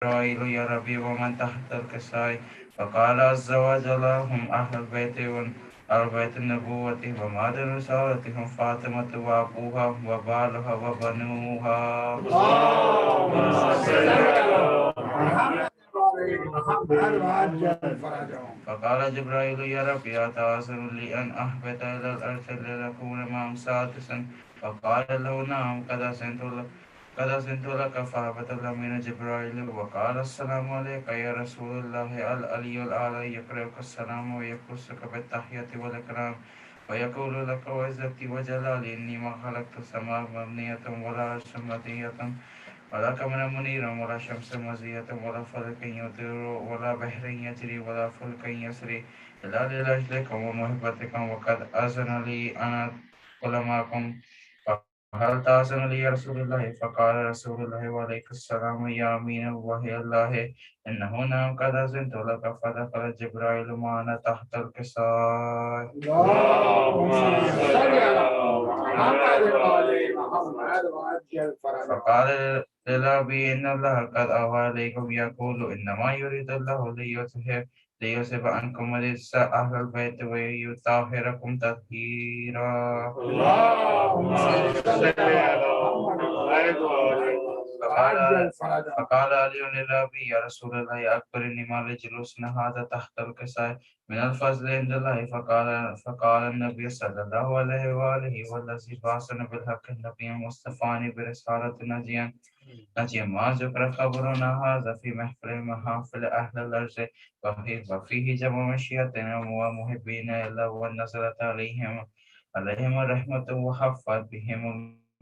جبرائيل يا ربي ومن تحت الكساء فقال عز وجل هم أهل البيت أهل بيت النبوة ومعدن رسالتهم فاطمة وأبوها وبالها وبنوها. فقال جبرائيل يا ربي أتعسر لي أن أهبط إلى الأرض لأكون معهم سادسا فقال له نعم قد أذنت لك فهبط الأمين جبرائيل وقال السلام عليك يا رسول الله العلي الأعلى يقرأك السلام ويقصك بالتحية والإكرام ويقول لك وعزتي وجلالي إني ما خلقت السماء مبنية ولا عرش مطية ولا قمرا منيرا ولا شمس مزية ولا فلك يطير ولا بحر يجري ولا فلك يسري إلا لأجلكم ومحبتكم وقد أذن لي أن أدخل معكم فهل تأذن لي يا رسول الله فقال رسول الله وعليك السلام يا أمين وحي الله إنه نعم قد أذنت لك فدخل جبرائيل معنا تحت الكساء. اللهم صل على محمد وعلى محمد وعجل فرجهم. فقال للأبي إن الله قد أوحى إليكم يقول إنما يريد الله ليذهب عنكم رجس أهل البيت ويطهركم تطهيرا. اللهم صل على محمد فقال علي للأبي يا رسول الله أخبرني ما لجلوسنا هذا تحت الكساء من الفضل عند الله فقال النبي صلى الله عليه وآله والذي بعثنا بالحق النبي مصطفى برسالة نجيا ما ذكر خبرنا هذا في محافل أهل الأرض وفيه جمع مشيئتنا ومحبين إلا ونزلت عليهم الرحمة وحفت بهم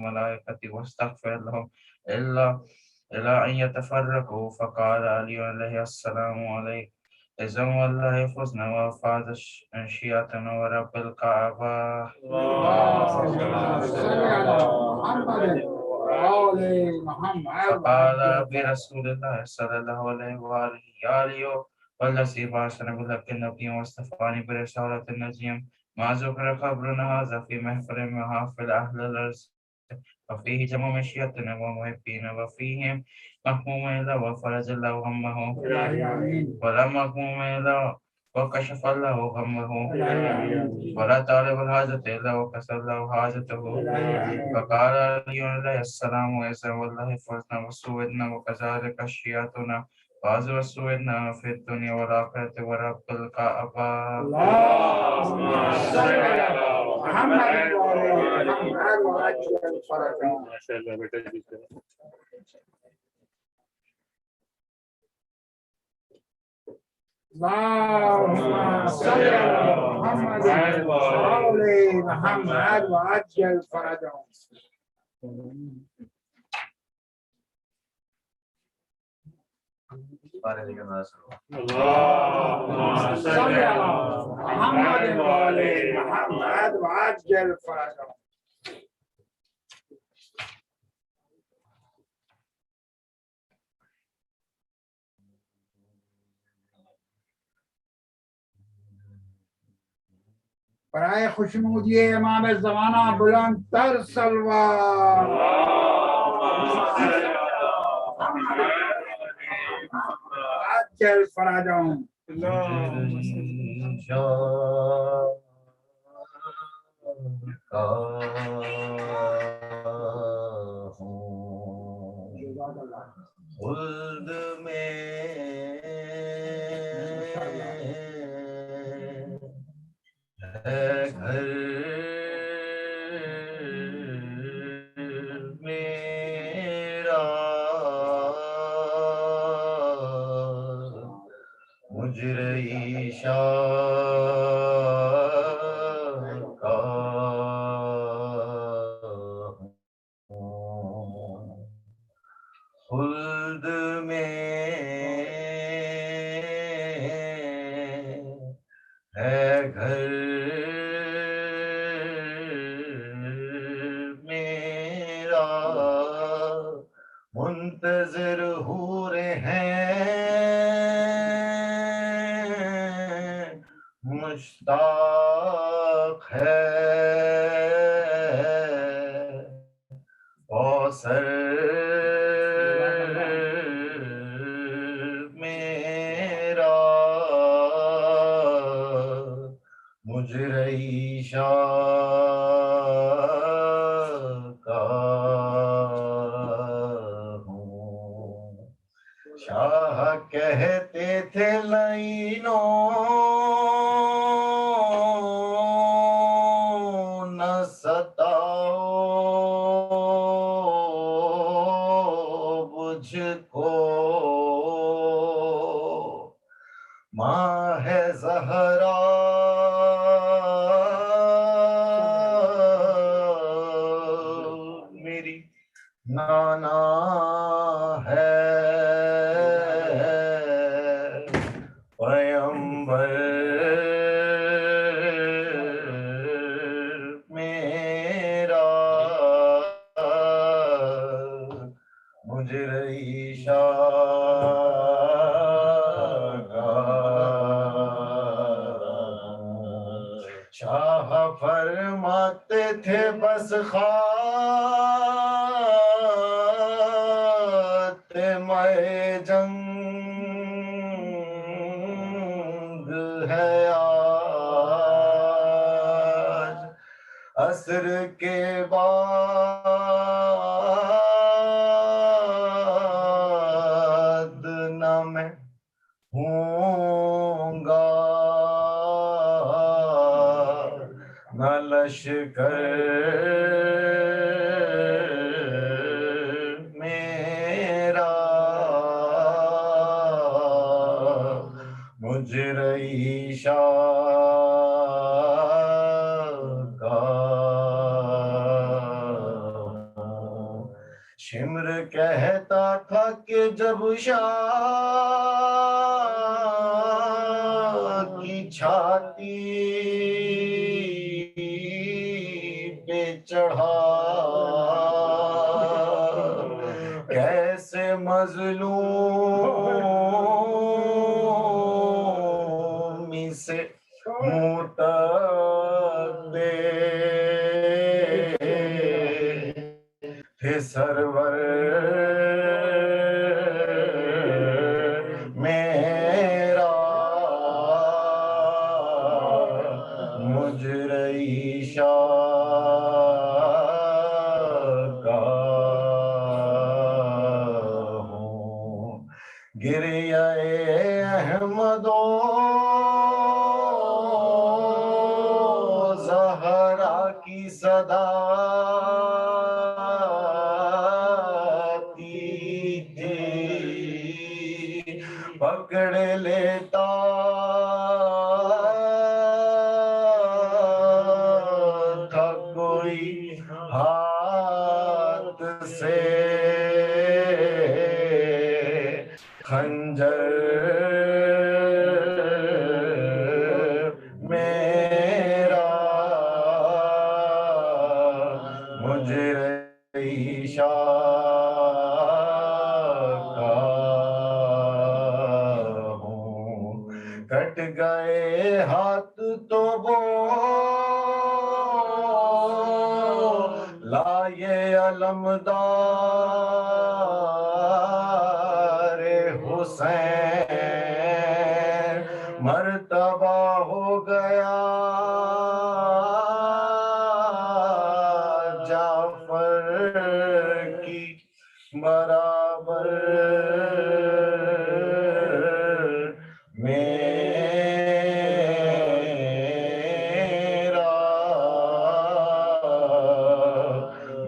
الملائكة واستغفر لهم إلا أن يتفرقوا فقال علي عليه السلام عليك إذا والله فزنا وفاز شيعتنا ورب الكعبة. فقال برسول الله صلى الله عليه وآله يا علي والذي بعثنا بالحق النبي واصطفاني برسالة النجيم ما ذكر خبرنا هذا في محافل أهل الأرض وفيه جمع مشيئتنا ومحبين وفيهم محموم إلى وفرج الله همه ولا محموم إلى وكشف الله غمه ولا طالب الحاجة إلا وكسر الله حاجته فقال علي عليه السلام وإذا والله فزنا وسودنا وكذلك شيعتنا فاز وسودنا في الدنيا والآخرة ورب الكعبة. اللهم صل على محمد وعلى محمد وعجل فرجهم. ما شاء الله बेटा जी اللهم صل على محمد وعلى محمد وعجل فرجهم. اللهم صل على محمد وعلى محمد وعجل فرجهم. برای خوشنودی امام زمانہ بلند تر سلوات. عجل فرجهم. خلد میں ہے گھر میرا مجرئی شان کا خلد میں ہے گھر میرا منتظر ہو رہے ہیں مشتاق ہے کوثر का हूँ। शाह कहते थे लाइनों न सताओ मुझको, माँ है ज़हरा मेरी नाना है, पैगंबर मेरा मुझे ईशा शाह फरमाते थे बस खाते जंग है आज, असर के बाद न मैं होऊंगा न लश्कर मेरा मुझे ईशा का। शिमर कहता था कि जब शाह की छाती पे चढ़ा कैसे मजलूमी से मुतदे थे सरवर मेरा मुझे ईशा का हूँ। गिरियाए अहमदो ज़हरा की सदा पकड़ लेता था कोई हाथ से खंजर मेरा मुझे ईशा कट गए हाथ तो वो लाए अलमदार हुसैन मर्तबा हो गया जाफर की बराबर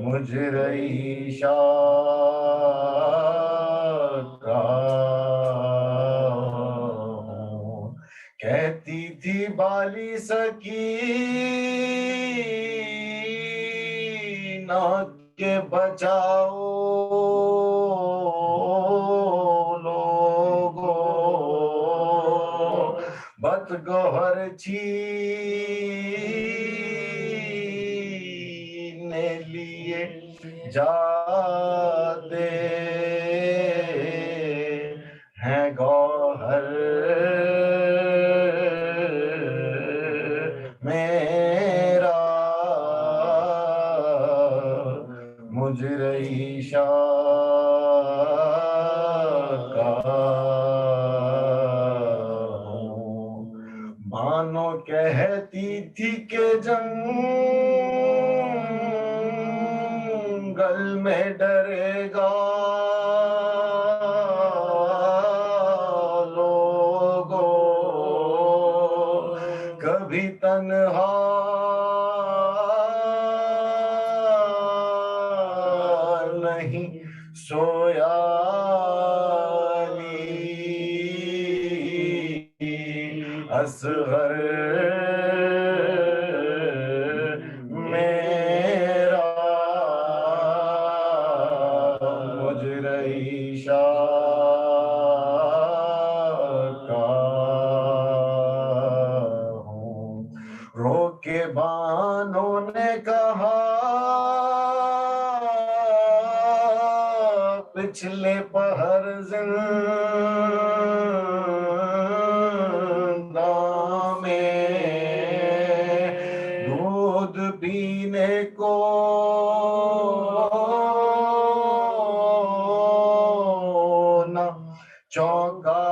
मुझे ईशा का हूँ। कहती थी बाली सकीना के बचाओ लोगो बदगोहर छीने लिए जाते हैं गौहर मेरा मुझे ईशा का हूँ। मानो कहती थी कि जंग भी तन्हा नहीं सोया असगर मेरा मुझ रईशा का हूँ। रोके बानों ने कहा पिछले पहर जिंदा में दूध पीने को न चौंकाली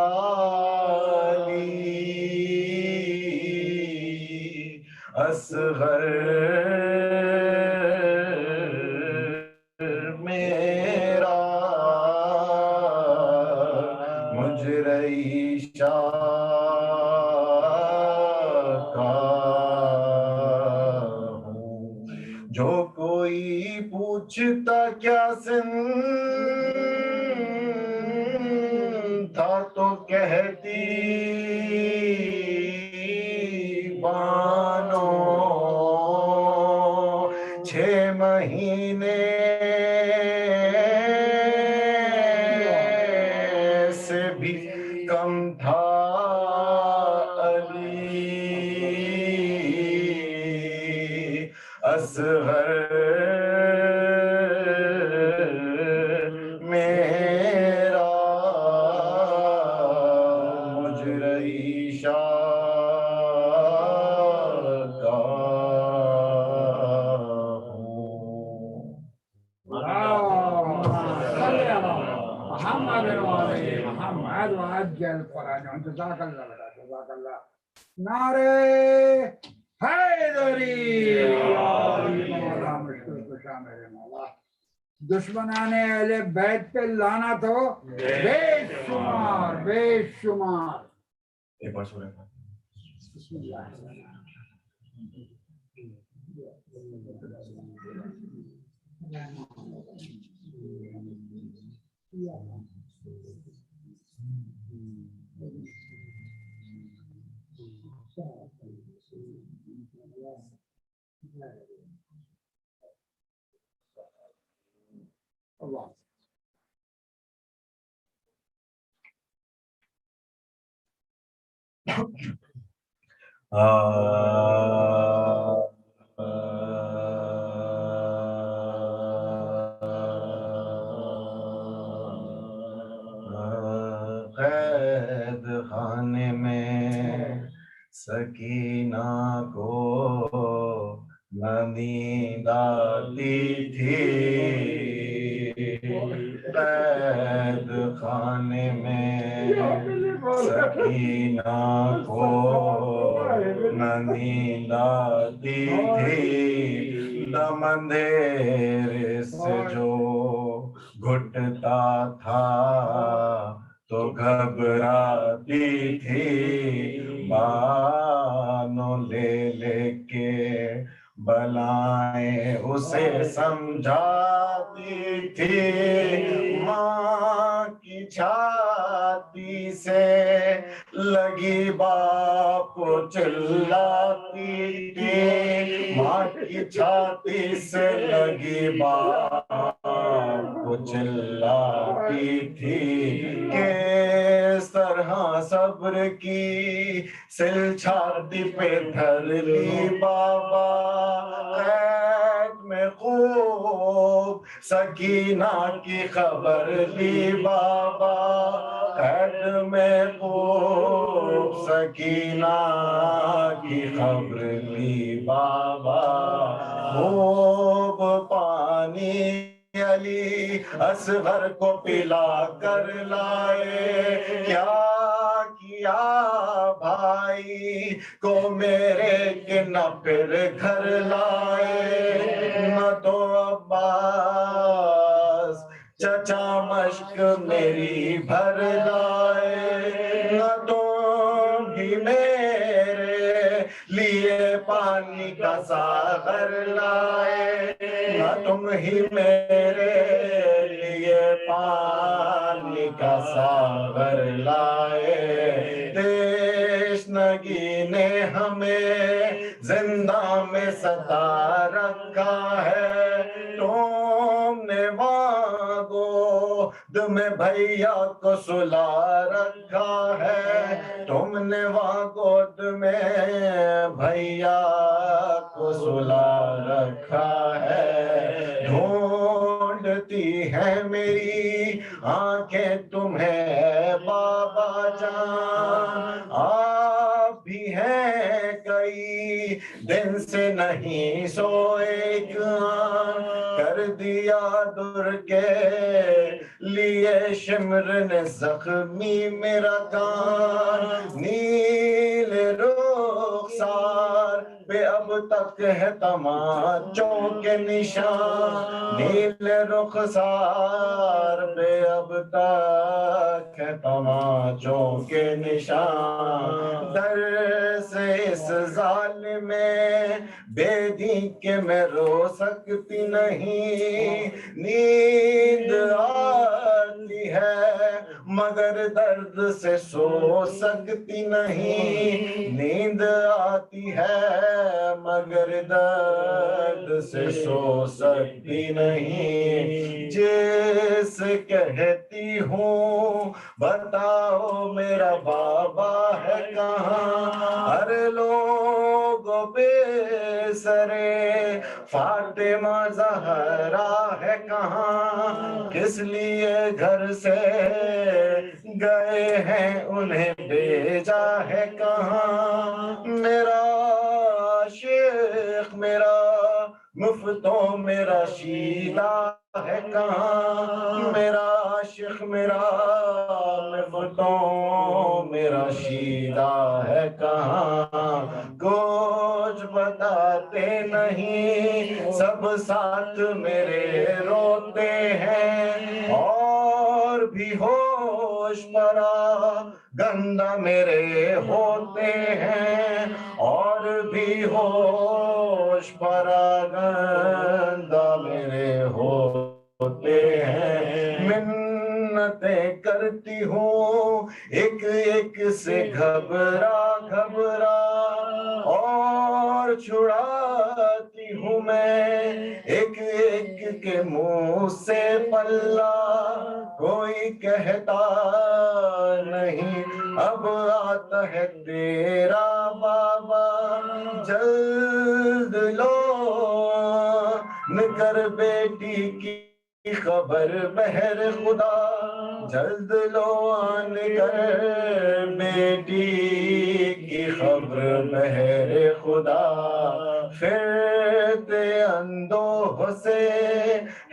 असगर मेरा मुझ रईशा का हूँ। जो कोई पूछता क्या सिन था तो कहती बानो 6 महीने से भी कम था अली असगर मेरा मुझ रईशा का محمد وأجل القرآن جزاك الله خير جزاك الله नारे हैदरी मौला मुश्किल कुशा मेरे मौला दुश्मनाने अहले बैत पे लाना तो बेशुमार बेशुमार एक बार सूरह बिस्मिल्लाह Allah. कैद खाने में सकीना को नींद आती थी कैद खाने में सकीना को नींद आती थी दम अंधेरे से जो घुटता था तो घबराती थी बानों ले लेके बलाएं उसे समझाती थी माँ की छाती से लगी बाप चिल्लाती थी माँ की छाती से लगी बाप चिल्लाती थी किस तरह सब्र की सिल छाती पे धर ली बाबा कैद में खूब सकीना की खबर ली बाबा कैद में खूब सकीना की खबर ली बाबा खूब पानी अली असगर को पिला कर लाए क्या किया भाई को मेरे के न फिर घर लाए न तो अब्बास चचा मश्क मेरी भर लाए न तो भी मेरे लिए सागर लाए, न तुम ही मेरे लिए पानी का सागर लाए। तेश्नगी ने हमें जिंदा में सता रखा है, तुमने वहाँ गोद में भैया को सुला रखा है, तुमने वहाँ गोद में भैया को सुला रखा है। ढूंढती है मेरी आंखें तुम्हें बाबा जान, आप भी हैं कई दिन से नहीं सोए, कर दिया दुर के लिए शिमर ने जख्मी मेरा कान। नील रुखसार पे अब तक है तमाचों के निशान, नील रुखसार पे अब तक है तमाचों के निशान। डर से इस जालिम में बेदी के मैं रो सकती नहीं, नींद आती है मगर दर्द से सो सकती नहीं, नींद आती है मगर दर्द से सो सकती नहीं। जिस कहती हूँ बताओ मेरा बाबा है कहाँ, हर लोग बेसरे फातिमा ज़हरा है कहाँ, किस लिए घर से गए हैं उन्हें भेजा है कहाँ। मेरा शेख मेरा मुफ्तों मेरा शीला है कहाँ, मेरा शेख मेरा मुफ्तों मेरा शीला है कहाँ। कुछ बताते नहीं सब साथ मेरे रोते हैं, और भी होश परा गंदा मेरे होते हैं, और भी होश परा गंदा मेरे होते हैं। मिन्नतें करती हूँ एक एक से घबरा घबरा, और छुड़ाती हूँ मैं एक एक के मुंह से पल्ला। कोई कहता नहीं अब आता है तेरा बाबा, जल्द लो निकर बेटी की खबर बहर खुदा, जल्द लो आन कर बेटी की खबर बहर खुदा। फिरते अंधों से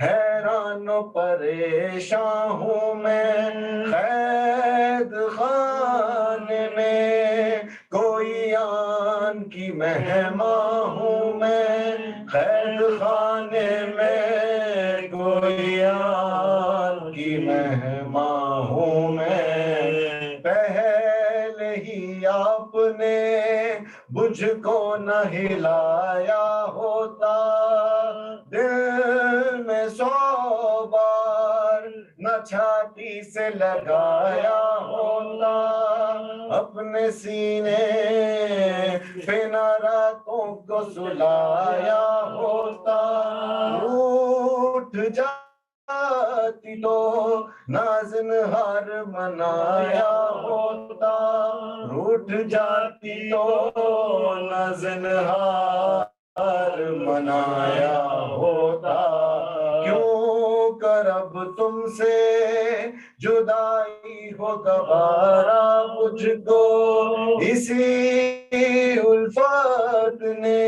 हैरान परेशान हूँ मैं, कैद खाने में कोई आन की मेहमान हूँ मैं, कैद खाने में कोई आन की मेहमान हूँ मैं। पहले ही आपने मुझको न हिलाया होता, दिल में 100 बार न छाती से लगाया होता, अपने सीने पे न रातों को सुलाया होता। उठ जाती तो नाज़िन हार मनाया होता, रूठ जाती तो नाज़िन हार मनाया होता। क्यों कर अब तुमसे जुदाई हो गवारा मुझको, इसी उल्फत ने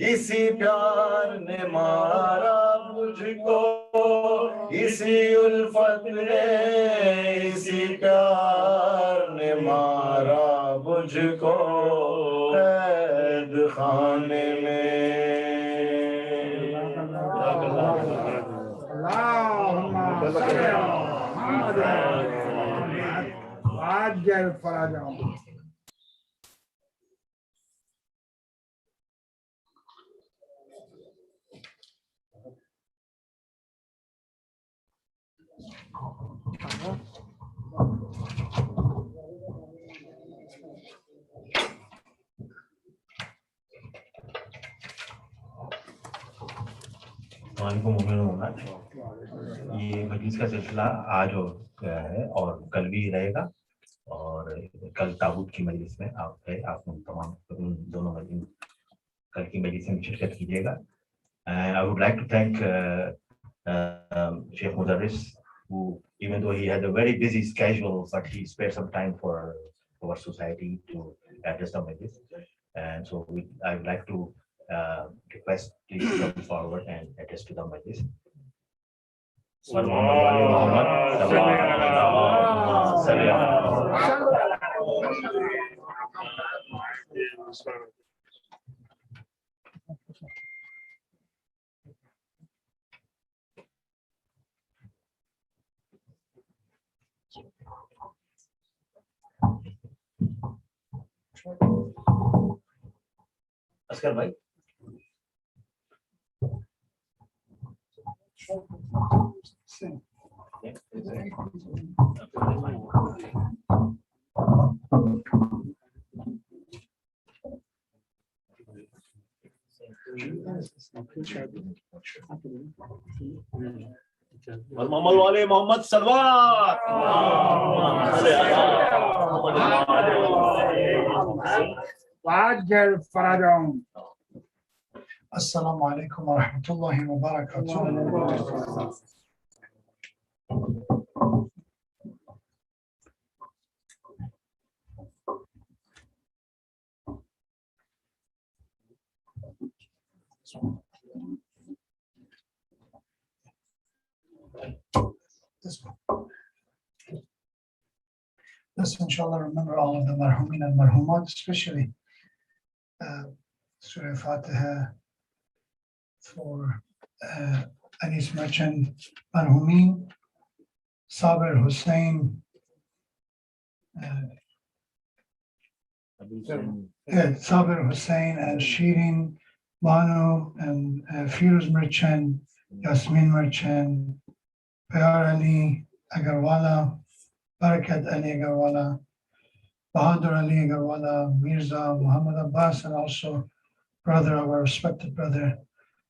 इसी प्यार ने मारा मुझको, इसी उल्फत ने इसी प्यार ने मारा मुझको कैद खाने में। ये मजलिस का सिलसिला आज है और कल भी रहेगा और कल ताबूत की मजलिस में आप तमाम दोनों मजलिस कल की मजलिस में शिरकत कीजिएगा. And I would like to thank Sheikh Mudarris, who, even though he had a very busy schedule, but he spared some time for our society to address the majlis. And so I would like to request please come forward and address to the majlis. Askar bhai. والمحمد वाले Mohammad सलवात وعجل فرجهم. السلام عليكم ورحمة الله وبركاته. Let's inshallah remember all of the marhumin and marhumat, especially Surah Fatiha for Anis Merchant, marhumin, Sabir Hussein, Sabir Hussein and Shirin Banu and Firuz Merchant, Yasmin Merchant, Pyar Ali Agarwala, Barakat Ali Agarwala, Bahadur Ali Agarwala, Mirza Muhammad Abbas, and also brother of our respected brother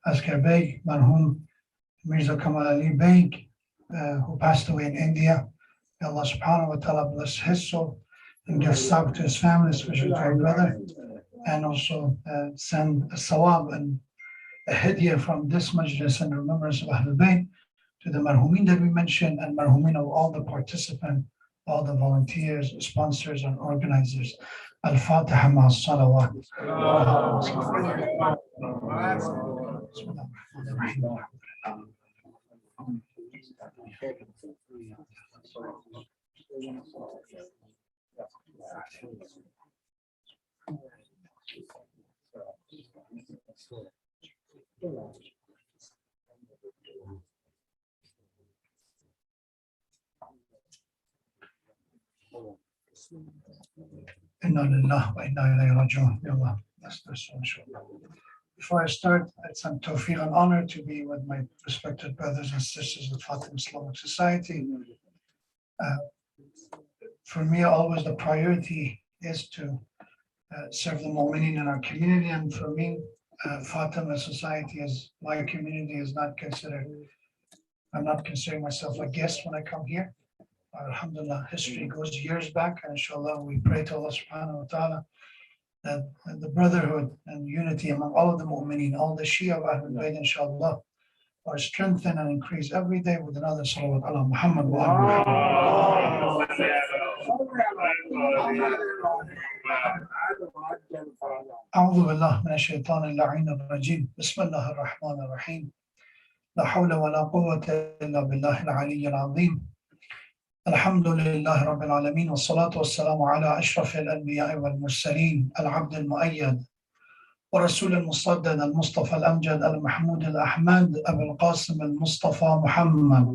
Askar Beg, marhum Mirza Kamal Ali Beg, who passed away in India. May Allah subhanahu wa ta'ala bless his soul and give sabr to his family, especially to our brother, and also send a sawab and a hidiyah from this majlis and remembrance of Ahlul Bayt to the marhumin that we mentioned and marhumin of all the participants, all the volunteers, sponsors, and organizers. Al-Fatiha ma'as salawat. Inna lillahi wa inna ilayhi raji'un. Ya Allah, bless this one, inshallah. Before I start, it's a tawfiq and honor to be with my respected brothers and sisters of Fatima Islamic Society. For me, always the priority is to serve the mu'mineen in our community, and for me, Fatima Society is my community is not considered. I'm not considering myself a guest when I come here. Alhamdulillah, history goes years back, and inshallah, we pray to Allah subhanahu wa ta'ala that the brotherhood and unity among all of the mu'mineen, all the Shia of Ahlul Bayt, inshallah, are strengthened and increased every day with another salawat ala Muhammad wa ala Muhammad. أعوذ بالله من الشيطان اللعين الرجيم. بسم الله الرحمن الرحيم. لا حول ولا قوة إلا بالله العلي العظيم. الحمد لله رب العالمين والصلاة والسلام على أشرف الأنبياء والمرسلين العبد المؤيد ورسول المصدد المصطفى الأمجد المحمود الأحمد أبي القاسم المصطفى محمد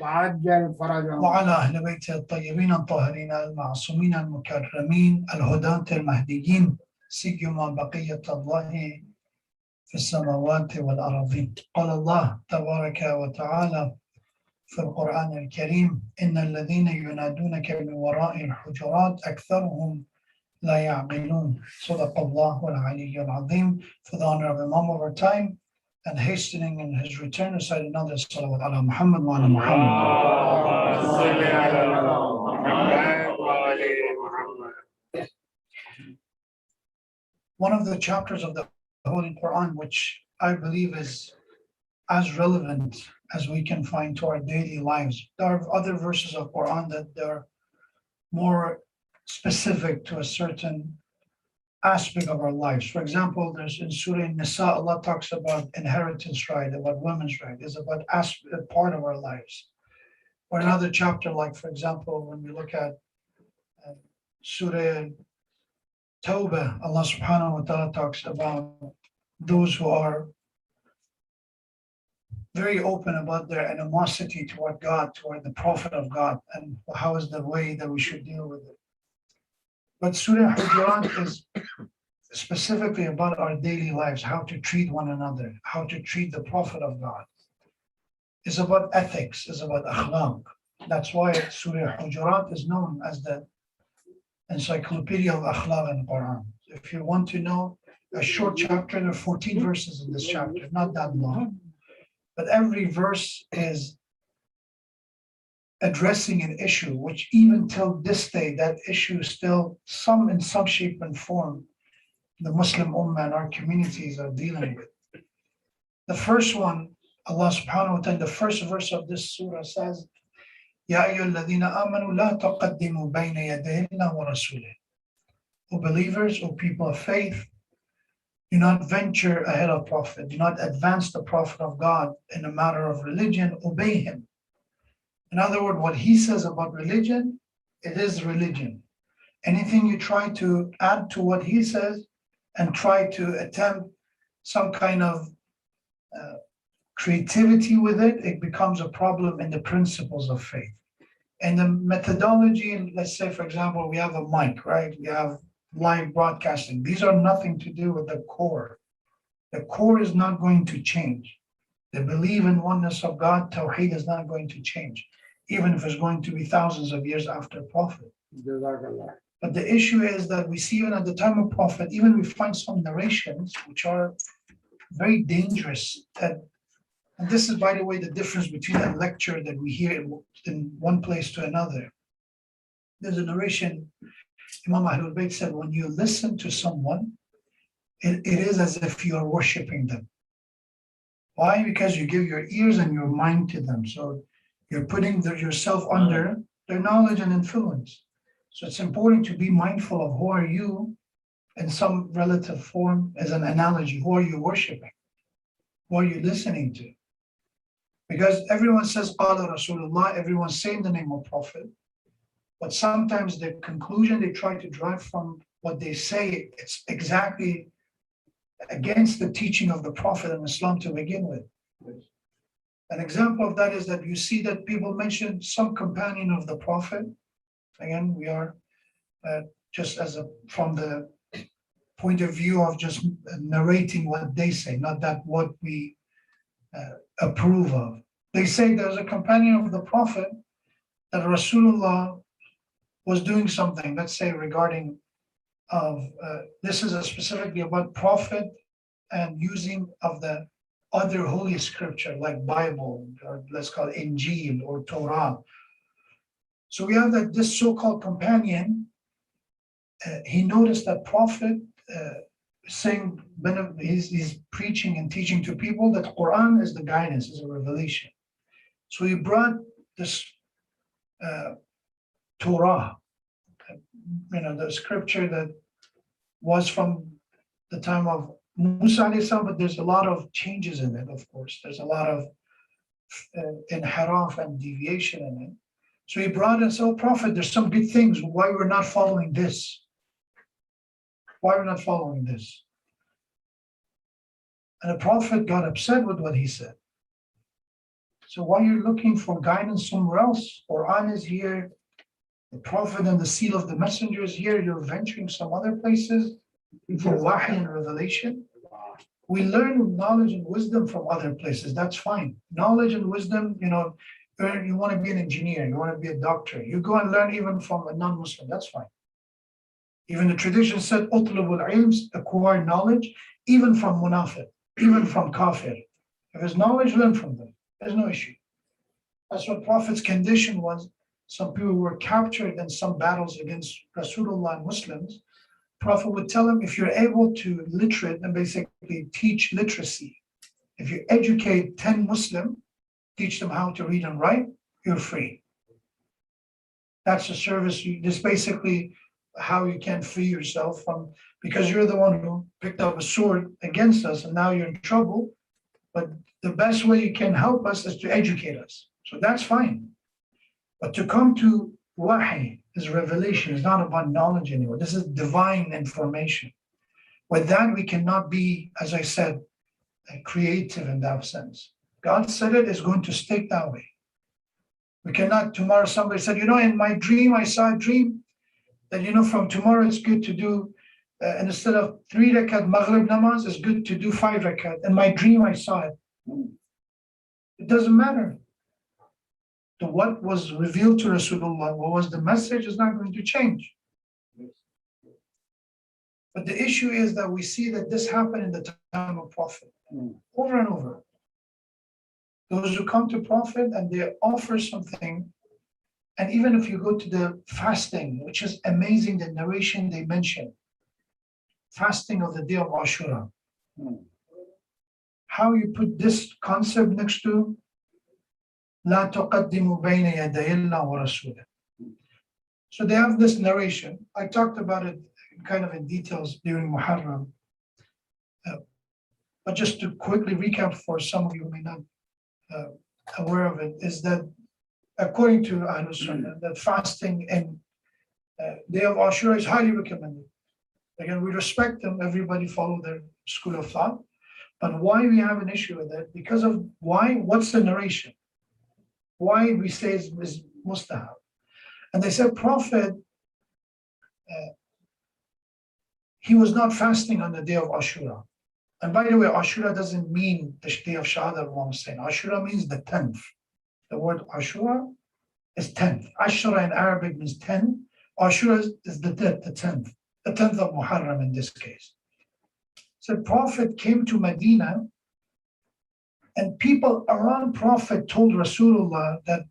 وعجل فرجهم. وعلى أهل بيته الطيبين الطاهرين المعصومين المكرمين الهداة المهديين سيما بقية الله في السماوات والأرضين. قال الله تبارك وتعالى في القرآن الكريم إن الذين ينادونك من وراء الحجرات أكثرهم لا يعقلون. صدق الله العلي العظيم. For the honor of Imam over time and hastening in his return, recite another salawat ala Muhammad wa ala Muhammad. One of the chapters of the Holy Quran, which I believe is as relevant as we can find to our daily lives. There are other verses of Quran that they're more specific to a certain aspect of our lives. For example, there's in Surah Nisa, Allah talks about inheritance right, about women's right. It's about a part of our lives. Or another chapter, like for example, when we look at Surah Tawbah, Allah subhanahu wa ta'ala talks about those who are very open about their animosity toward God, toward the Prophet of God, and how is the way that we should deal with it. But Surah Hujurat is specifically about our daily lives, how to treat one another, how to treat the Prophet of God. It's about ethics, it's about akhlaq. That's why Surah Hujurat is known as the encyclopedia of akhlaq in Quran. If you want to know a short chapter, there are 14 verses in this chapter, not that long. But every verse is addressing an issue, which even till this day, that issue is still in some shape and form, the Muslim Ummah and our communities are dealing with. The first one, Allah subhanahu wa ta'ala, the first verse of this surah says, Ya ayyuhalladhina amanu la taqaddimu bayna yaday Allah wa rasulih. O believers, O people of faith, do not venture ahead of Prophet, do not advance the Prophet of God in a matter of religion, obey him. In other words, what he says about religion, it is religion. Anything you try to add to what he says and try to attempt some kind of creativity with it, it becomes a problem in the principles of faith. And the methodology, let's say, for example, we have a mic, right? We have live broadcasting. These are nothing to do with the core. The core is not going to change. The belief in oneness of God, Tawheed, is not going to change, even if it's going to be thousands of years after Prophet. But the issue is that we see even at the time of Prophet, even we find some narrations which are very dangerous. And this is, by the way, the difference between a lecture that we hear in one place to another. There's a narration, Imam Ahlul Bayt said, when you listen to someone, it is as if you are worshiping them. Why? Because you give your ears and your mind to them. So you're putting yourself under their knowledge and influence. So it's important to be mindful of who are you in some relative form as an analogy. Who are you worshiping? Who are you listening to? Because everyone says, Qala Rasulullah, everyone's saying the name of Prophet. But sometimes the conclusion they try to drive from what they say, it's exactly against the teaching of the Prophet and Islam to begin with. An example of that is that you see that people mention some companion of the Prophet. Again, we are just from the point of view of just narrating what they say, not that what we approve of. They say there's a companion of the Prophet that Rasulullah was doing something, let's say regarding this is specifically about Prophet and using of the other holy scripture like Bible, or let's call it Injil or Torah. So we have that this so-called companion, he noticed that Prophet saying, he's preaching and teaching to people that Quran is the guidance, is a revelation. So he brought this Torah, the scripture that was from the time of Musa alayhi salam, but there's a lot of changes in it, of course. There's a lot of inhiraf and deviation in it. So he brought and said, oh, Prophet, there's some good things. Why we're not following this? Why we're not following this? And the Prophet got upset with what he said. So why you're looking for guidance somewhere else? Quran is here. The Prophet and the seal of the messenger is here. You're venturing some other places for wahy and revelation. We learn knowledge and wisdom from other places. That's fine. Knowledge and wisdom, you want to be an engineer, you want to be a doctor. You go and learn even from a non-Muslim. That's fine. Even the tradition said, "Utlubul ilms," acquire knowledge, even from munafiq, even from kafir. If there's knowledge, learn from them. There's no issue. That's what Prophet's condition was. Some people were captured in some battles against Rasulullah and Muslims. Prophet would tell them, if you're able to literate and basically teach literacy, if you educate 10 Muslim, teach them how to read and write, you're free. That's a service. This basically how you can free yourself from, because you're the one who picked up a sword against us and now you're in trouble. But the best way you can help us is to educate us. So that's fine. But to come to wahi is revelation. It's not about knowledge anymore. This is divine information. With that, we cannot be, as I said, creative in that sense. God said it is going to stick that way. We cannot, tomorrow somebody said, in my dream, I saw a dream that, from tomorrow it's good to do, instead of 3 rakat Maghrib namaz, it's good to do 5 rakat. In my dream, I saw it. It doesn't matter. What was revealed to Rasulullah, what was the message, is not going to change. But the issue is that we see that this happened in the time of Prophet, over and over. Those who come to Prophet and they offer something, and even if you go to the fasting, which is amazing, the narration they mention, fasting of the day of Ashura. How you put this concept next to لا تقدموا بين يدي الله ورسوله. So they have this narration. I talked about it kind of in details during Muharram. But just to quickly recap for some of you who may not aware of it, is that according to Ahlul Sunnah, that fasting and day of Ashura is highly recommended. Again, we respect them, everybody follow their school of thought. But why we have an issue with it? Because of why? What's the narration? Why we say is mustahab? And they said Prophet, he was not fasting on the day of Ashura. And by the way, Ashura doesn't mean the day of Shahada, what I'm saying. Ashura means the 10th. The word Ashura is 10th. Ashura in Arabic means 10. Ashura is the 10th. The 10th of Muharram in this case. So Prophet came to Medina, and people around Prophet told Rasulullah that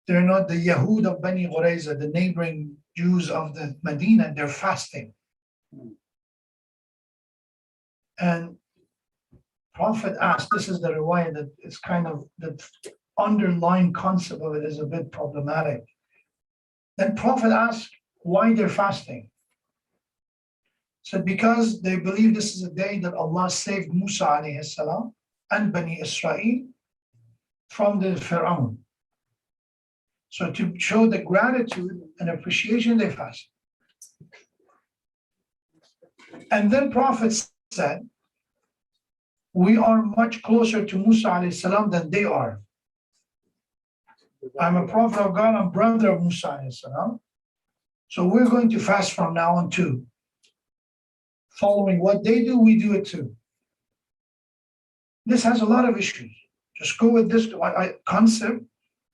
they're not the Yahud of Bani Qurayza, the neighboring Jews of the Medina, they're fasting. And Prophet asked, this is the riwayah that it's kind of, the underlying concept of it is a bit problematic. Then Prophet asked why they're fasting. Said because they believe this is a day that Allah saved Musa alayhi salam and Bani Israel from the Pharaoh. So to show the gratitude and appreciation, they fast. And then Prophet said, we are much closer to Musa alayhi salam than they are. I'm a prophet of God, I'm brother of Musa alayhi salam. So we're going to fast from now on too. Following what they do, we do it too. This has a lot of issues. Just go with this concept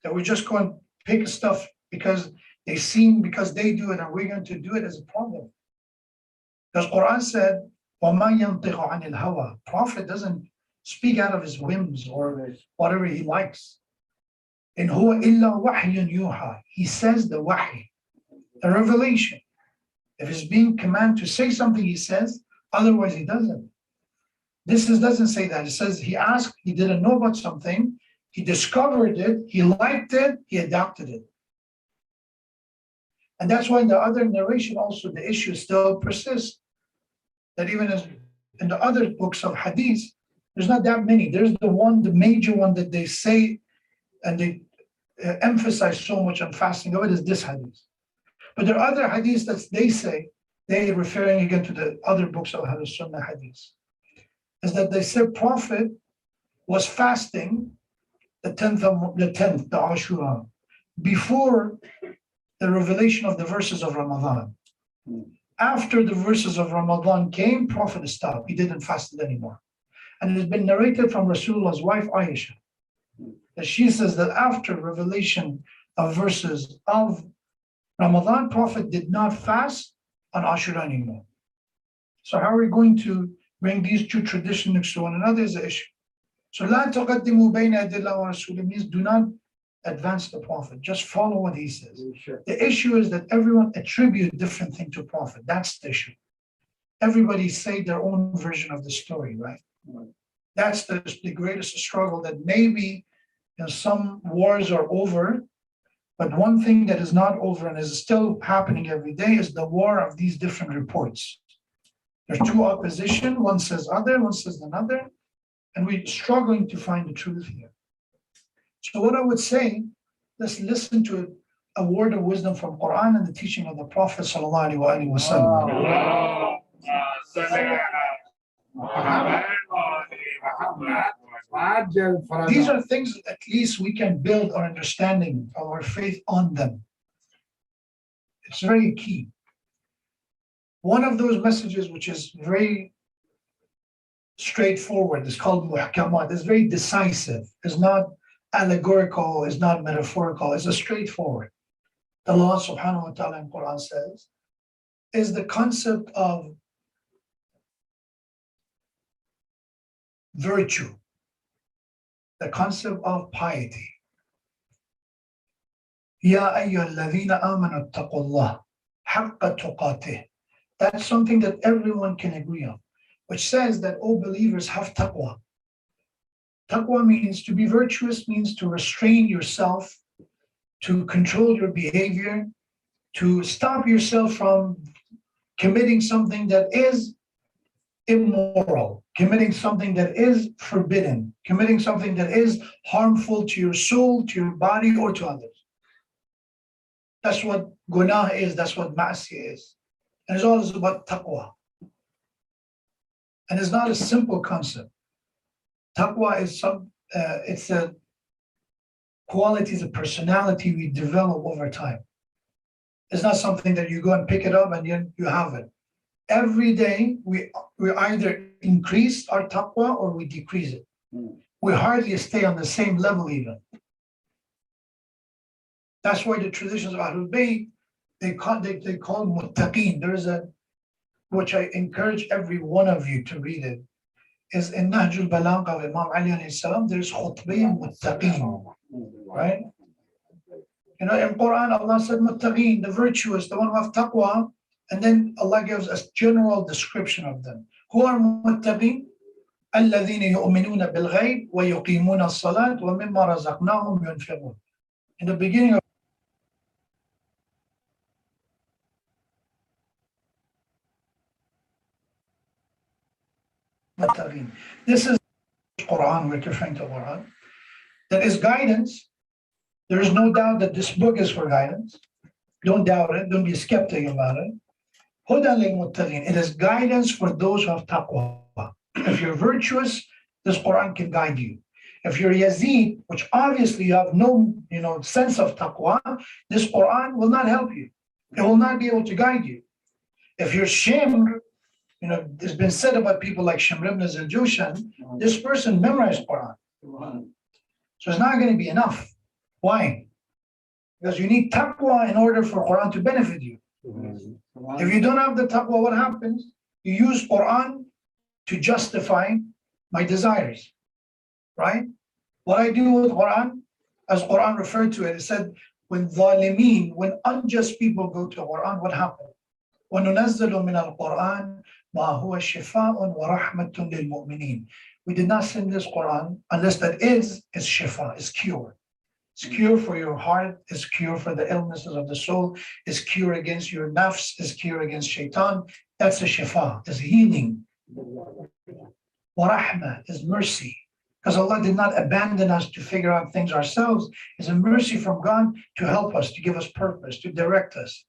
that we're just going to pick stuff because they seem, because they do it and we're going to do it as a problem. Because Quran said, وَمَا يَنْطِقُ عَنِ الْهَوَىٰ. Prophet doesn't speak out of his whims or whatever he likes. إِنْ هُوَ إِلَّا وَحْيٌ يُوحَىٰ. He says the wahi, the revelation. If he's being commanded to say something, he says, otherwise he doesn't. This doesn't say that. It says he asked, he didn't know about something, he discovered it, he liked it, he adopted it. And that's why in the other narration also the issue still persists. That even as in the other books of hadith, there's not that many. There's the major one that they say and they emphasize so much on fasting of it is this hadith. But there are other hadiths that they say, they referring again to the other books of Ahlul Sunnah hadiths, is that they said Prophet was fasting the 10th, the Ashura, before the revelation of the verses of Ramadan. After the verses of Ramadan came, Prophet stopped. He didn't fast it anymore. And it has been narrated from Rasulullah's wife, Aisha, that she says that after revelation of verses of Ramadan, Prophet did not fast on Ashura anymore. So how are we going to bring these two traditions next to one another is the issue. So لا تقدموا بين يدي الله ورسوله means do not advance the Prophet, just follow what he says. The issue is that everyone attribute different thing to Prophet. That's the issue. Everybody say their own version of the story, right? That's the greatest struggle, that maybe some wars are over, but one thing that is not over and is still happening every day is the war of these different reports. There's two opposition, one says other, one says another, and we're struggling to find the truth here. So what I would say, let's listen to a word of wisdom from Quran and the teaching of the Prophet sallallahu alaihi wasallam. These are things that at least we can build our understanding of our faith on them. It's very key. One of those messages which is very straightforward is called muhkamat. It's very decisive. It's not allegorical, it's not metaphorical, it's a straightforward. Allah subhanahu wa ta'ala in Quran says, is the concept of virtue, the concept of piety. Ya ayyuhalladhina amanu attaqullah haqqa tuqatih. That's something that everyone can agree on, which says that all believers have taqwa. Taqwa means to be virtuous, means to restrain yourself, to control your behavior, to stop yourself from committing something that is immoral, committing something that is forbidden, committing something that is harmful to your soul, to your body, or to others. That's what gunah is, that's what ma'asi is. And it's all about taqwa. And it's not a simple concept. Taqwa is it's a quality, it's a personality we develop over time. It's not something that you go and pick it up and you have it. Every day we either increase our taqwa or we decrease it. We hardly stay on the same level even. That's why the traditions of Ahlul Bayt, they call muttaqeen. There is a, which I encourage every one of you to read it, is in Nahjul Balagha of Imam Ali alayhi salam, there's khutbah muttaqeen, right? In Quran, Allah said muttaqeen, the virtuous, the one who have taqwa, and then Allah gives us general description of them. Who are muttaqeen? الذين يؤمنون بالغيب ويقيمون الصلاة ومما رزقناهم ينفقون. In the beginning of muttaqeen. This is Quran, we're referring to Quran. That is guidance. There is no doubt that this book is for guidance. Don't doubt it, don't be skeptic about it. Hudan lil-muttaqeen. It is guidance for those who have taqwa. If you're virtuous, this Quran can guide you. If you're Yazid, which obviously you have no sense of taqwa, this Quran will not help you. It will not be able to guide you. If you're Shimr, it's been said about people like Shimr ibn al-Jushan, this person memorized Quran. So it's not going to be enough. Why? Because you need taqwa in order for Quran to benefit you. If you don't have the taqwa, what happens? You use Quran to justify my desires, right? What I do with Quran, as Quran referred to it, it said, when zalimeen, when unjust people go to Quran, what happened? وَنُنَزِّلُ مِنَ الْقُرْآنِ مَا هُوَ شِفَاءٌ وَرَحْمَةٌ لِلْمُؤْمِنِينَ. We did not send this Quran unless that is shifa, is cure. It's cure for your heart, it's cure for the illnesses of the soul, it's cure against your nafs, it's cure against shaitan. That's a shifa, is healing. Wa rahmah is mercy. Because Allah did not abandon us to figure out things ourselves. It's a mercy from God to help us, to give us purpose, to direct us.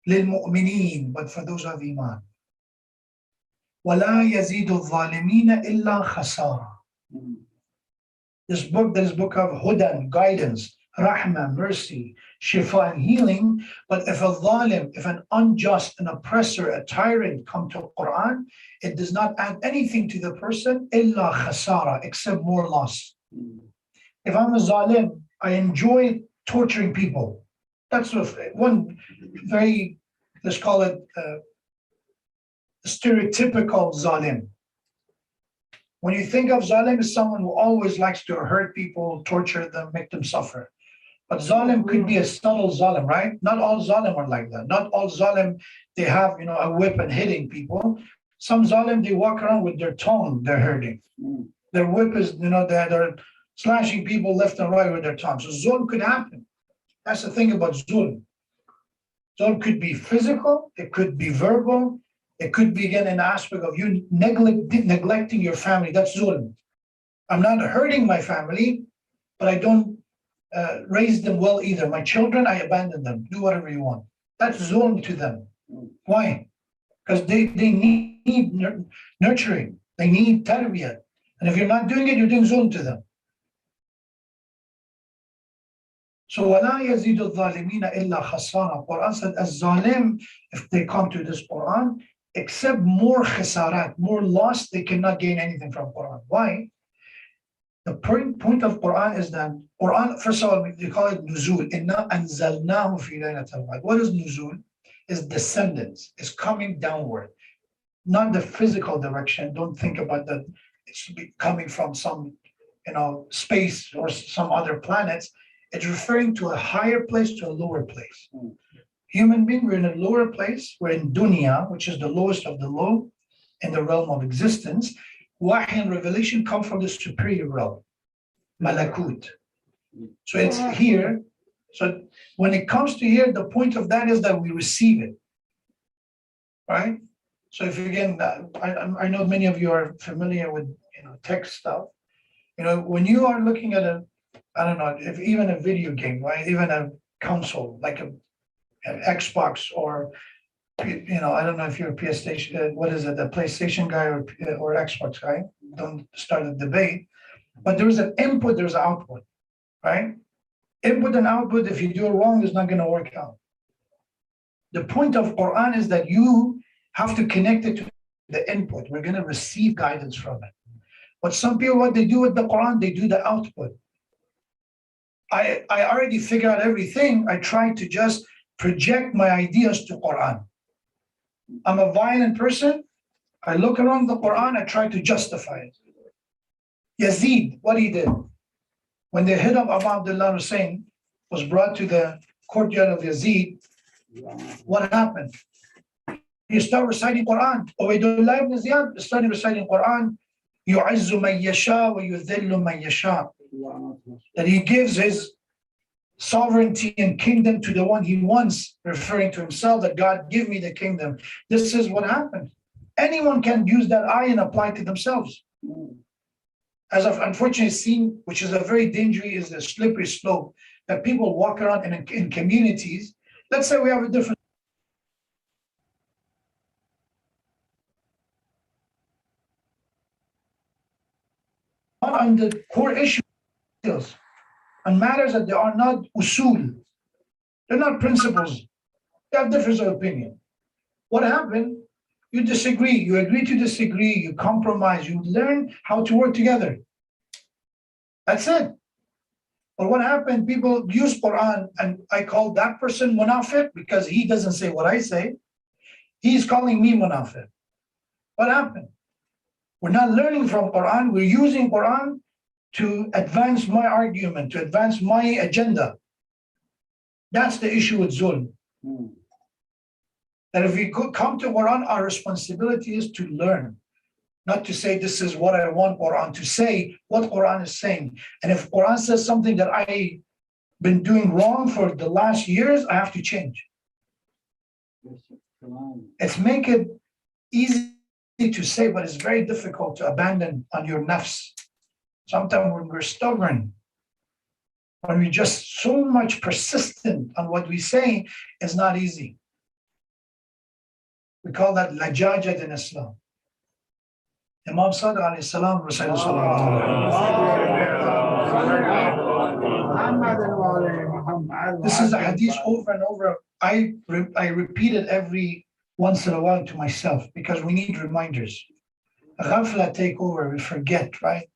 للمؤمنين, but for those who have iman. ولا يزيد الظالمين إلا خسارة. This book of Hudan, guidance, rahmah, mercy, shifa, and healing. But if a zalim, if an unjust, an oppressor, a tyrant come to Quran, it does not add anything to the person, illa khasara, except more loss. If I'm a zalim, I enjoy torturing people. That's one very, let's call it stereotypical zalim. When you think of zalim, is someone who always likes to hurt people, torture them, make them suffer. But zalim could be a subtle zalim, right? Not all zalim are like that. Not all zalim, they have, a whip and hitting people. Some zalim, they walk around with their tongue, they're hurting. Their whip is, they're slashing people left and right with their tongue. So zulm could happen. That's the thing about zulm. Zulm could be physical, it could be verbal, it could be again an aspect of you neglecting your family. That's zulm. I'm not hurting my family, but I don't raise them well either. My children, I abandon them. Do whatever you want. That's zulm to them. Why? Because they need nurturing. They need tarbiyah. And if you're not doing it, you're doing zulm to them. So وَلَا يَزِيدُ الظَّالِمِينَ إِلَّا خَسَارًا. Quran said, as zalim, if they come to this Quran, except more khisarat, more loss, they cannot gain anything from Quran. Why? The point of Quran is that Quran, first of all, they call it nuzul. إِنَّا أَنزَلْنَاهُ فِي لَيْلَةِ الْقَدْرِ. What is nuzul? Is descendants, is coming downward. Not the physical direction. Don't think about that. It's coming from some, space or some other planets. It's referring to a higher place to a lower place. Human being, we're in a lower place. We're in dunya, which is the lowest of the low in the realm of existence. Wahy and revelation come from the superior realm, malakut. So it's here. So when it comes to here, the point of that is that we receive it, right? So if again, I know many of you are familiar with tech stuff. When you are looking at I don't know, if even a video game, right? Even a console like an Xbox or I don't know if you're a PlayStation, what is it, a PlayStation guy or Xbox guy? Don't start a debate. But there's an input, there's an output, right? Input and output, if you do it wrong, it's not going to work out. The point of Quran is that you have to connect it to the input. We're going to receive guidance from it. But some people, what they do with the Quran, they do the output. I already figured out everything. I try to just project my ideas to Quran. I'm a violent person. I look around the Quran, I try to justify it. Yazid, what he did, when the head of Abu Abdullah Hussein was brought to the courtyard of Yazid, what happened? He started reciting Quran. Ubaydullah ibn Ziyad started reciting Quran. يُعِزُّ مَن يَشَاءُ وَيُذِلُّ مَن يَشَاءُ. That he gives his sovereignty and kingdom to the one he wants, referring to himself, that God give me the kingdom. This is what happened. Anyone can use that ayah and apply it to themselves. As I've unfortunately seen, which is a very dangerous, is a slippery slope, that people walk around in communities. Let's say we have a different on the core issues, on matters that they are not usul. They're not principles. They have difference of opinion. What happened? You disagree. You agree to disagree. You compromise. You learn how to work together. That's it. But what happened? People use Quran, and I call that person munafiq because he doesn't say what I say. He's calling me munafiq. What happened? We're not learning from Quran. We're using Quran to advance my argument, to advance my agenda. That's the issue with zulm. That if we could come to Quran, our responsibility is to learn, not to say this is what I want Quran to say, what Quran is saying. And if Quran says something that I've been doing wrong for the last years, I have to change. It's make it easy to say, but it's very difficult to abandon on your nafs. Sometimes when we're stubborn, when we're just so much persistent on what we say, it's not easy. We call that lajajat in Islam. Imam Sadiq alayhi salam recited sallallahu alayhi wa sallam. This is a hadith over and over. I repeat it every once in a while to myself because we need reminders. Ghafla take over, we forget, right?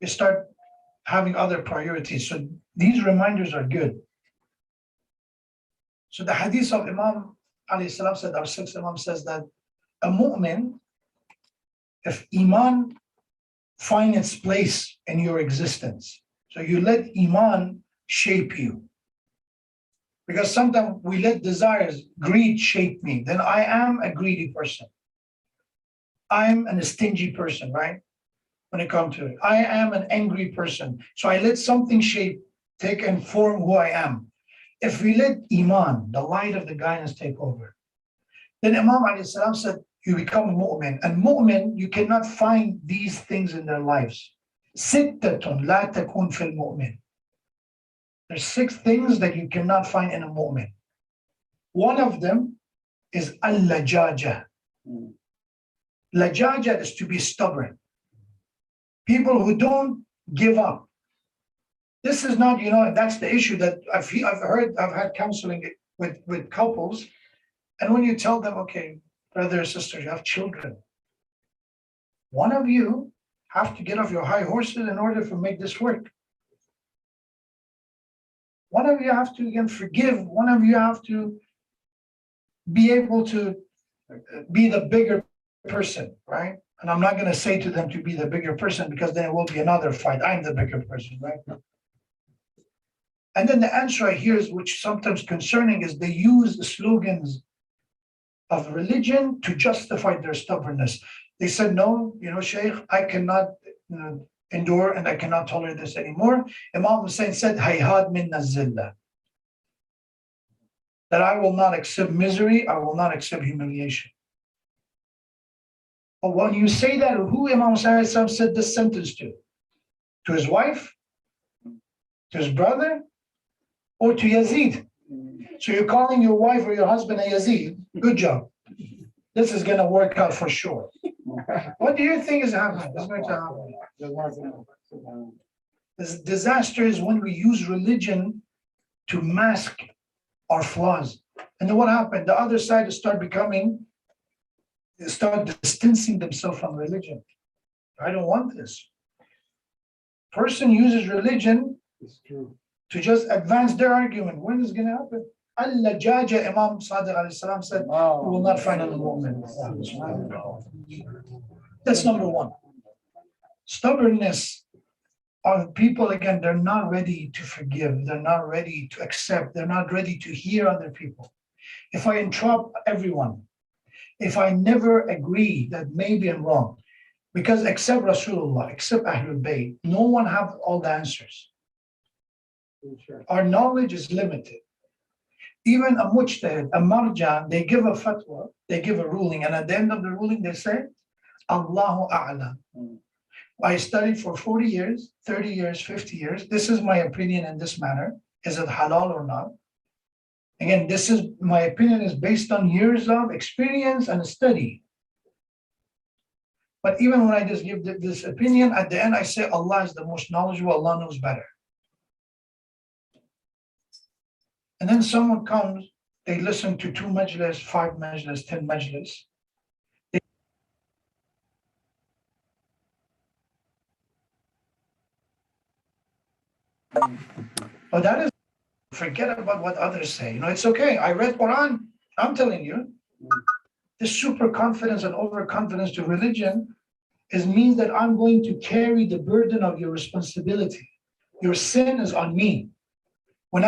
We start having other priorities. So these reminders are good. So the hadith of Imam alayhi salam said, our sixth Imam says that a mu'min, if iman find its place in your existence, so you let iman shape you. Because sometimes we let desires, greed shape me. Then I am a greedy person. I'm a stingy person, right? When it comes to it, I am an angry person. So I let something shape, take and form who I am. If we let iman, the light of the guidance, take over, then Imam alayhi salam said, you become a mu'min. And mu'min, you cannot find these things in their lives. Sittatun la takun fil mu'min. There's 6 things that you cannot find in a mu'min. One of them is al-lajaja. Lajaja is to be stubborn. People who don't give up. This is not, that's the issue that I've had counseling with couples. And when you tell them, okay, brother or sister, you have children. One of you have to get off your high horses in order to make this work. One of you have to, again, forgive. One of you have to be able to be the bigger person, right? And I'm not going to say to them to be the bigger person because then it will be another fight. I'm the bigger person, right? And then the answer I hear is, which sometimes concerning, is they use the slogans of religion to justify their stubbornness. They said, no, Shaykh, I cannot endure and I cannot tolerate this anymore. Imam Hussein said, Hayhad min zillah. That I will not accept misery, I will not accept humiliation. But when you say that, who Imam Hussein said this sentence to? To his wife? To his brother? Or to Yazid? So you're calling your wife or your husband a Yazid? Good job. This is going to work out for sure. What do you think is happening? Is going to happen? This disaster is when we use religion to mask our flaws. And then what happened? The other side start distancing themselves from religion. I don't want this. Person uses religion to just advance their argument. When is it going to happen? Al-Lajaja, Imam Sadiq alayhi salam said, you will not find in the moment. That's number one. Stubbornness are people, again, they're not ready to forgive. They're not ready to accept. They're not ready to hear other people. If I entrap everyone, if I never agree that maybe I'm wrong, because except Rasulullah, except Ahlul Bayt, no one have all the answers. Our knowledge is limited. Even a mujtahid, a marja, they give a fatwa, they give a ruling, and at the end of the ruling they say, Allahu A'lam. I studied for 40 years, 30 years, 50 years. This is my opinion in this matter. Is it halal or not? Again, my opinion is based on years of experience and study. But even when I just give this opinion, at the end I say Allah is the most knowledgeable, Allah knows better. And then someone comes, they listen to 2 majlis, 5 majlis, 10 majlis. Oh, that is, forget about what others say. It's okay. I read Quran. I'm telling you, this super confidence and overconfidence to religion means that I'm going to carry the burden of your responsibility. Your sin is on me. When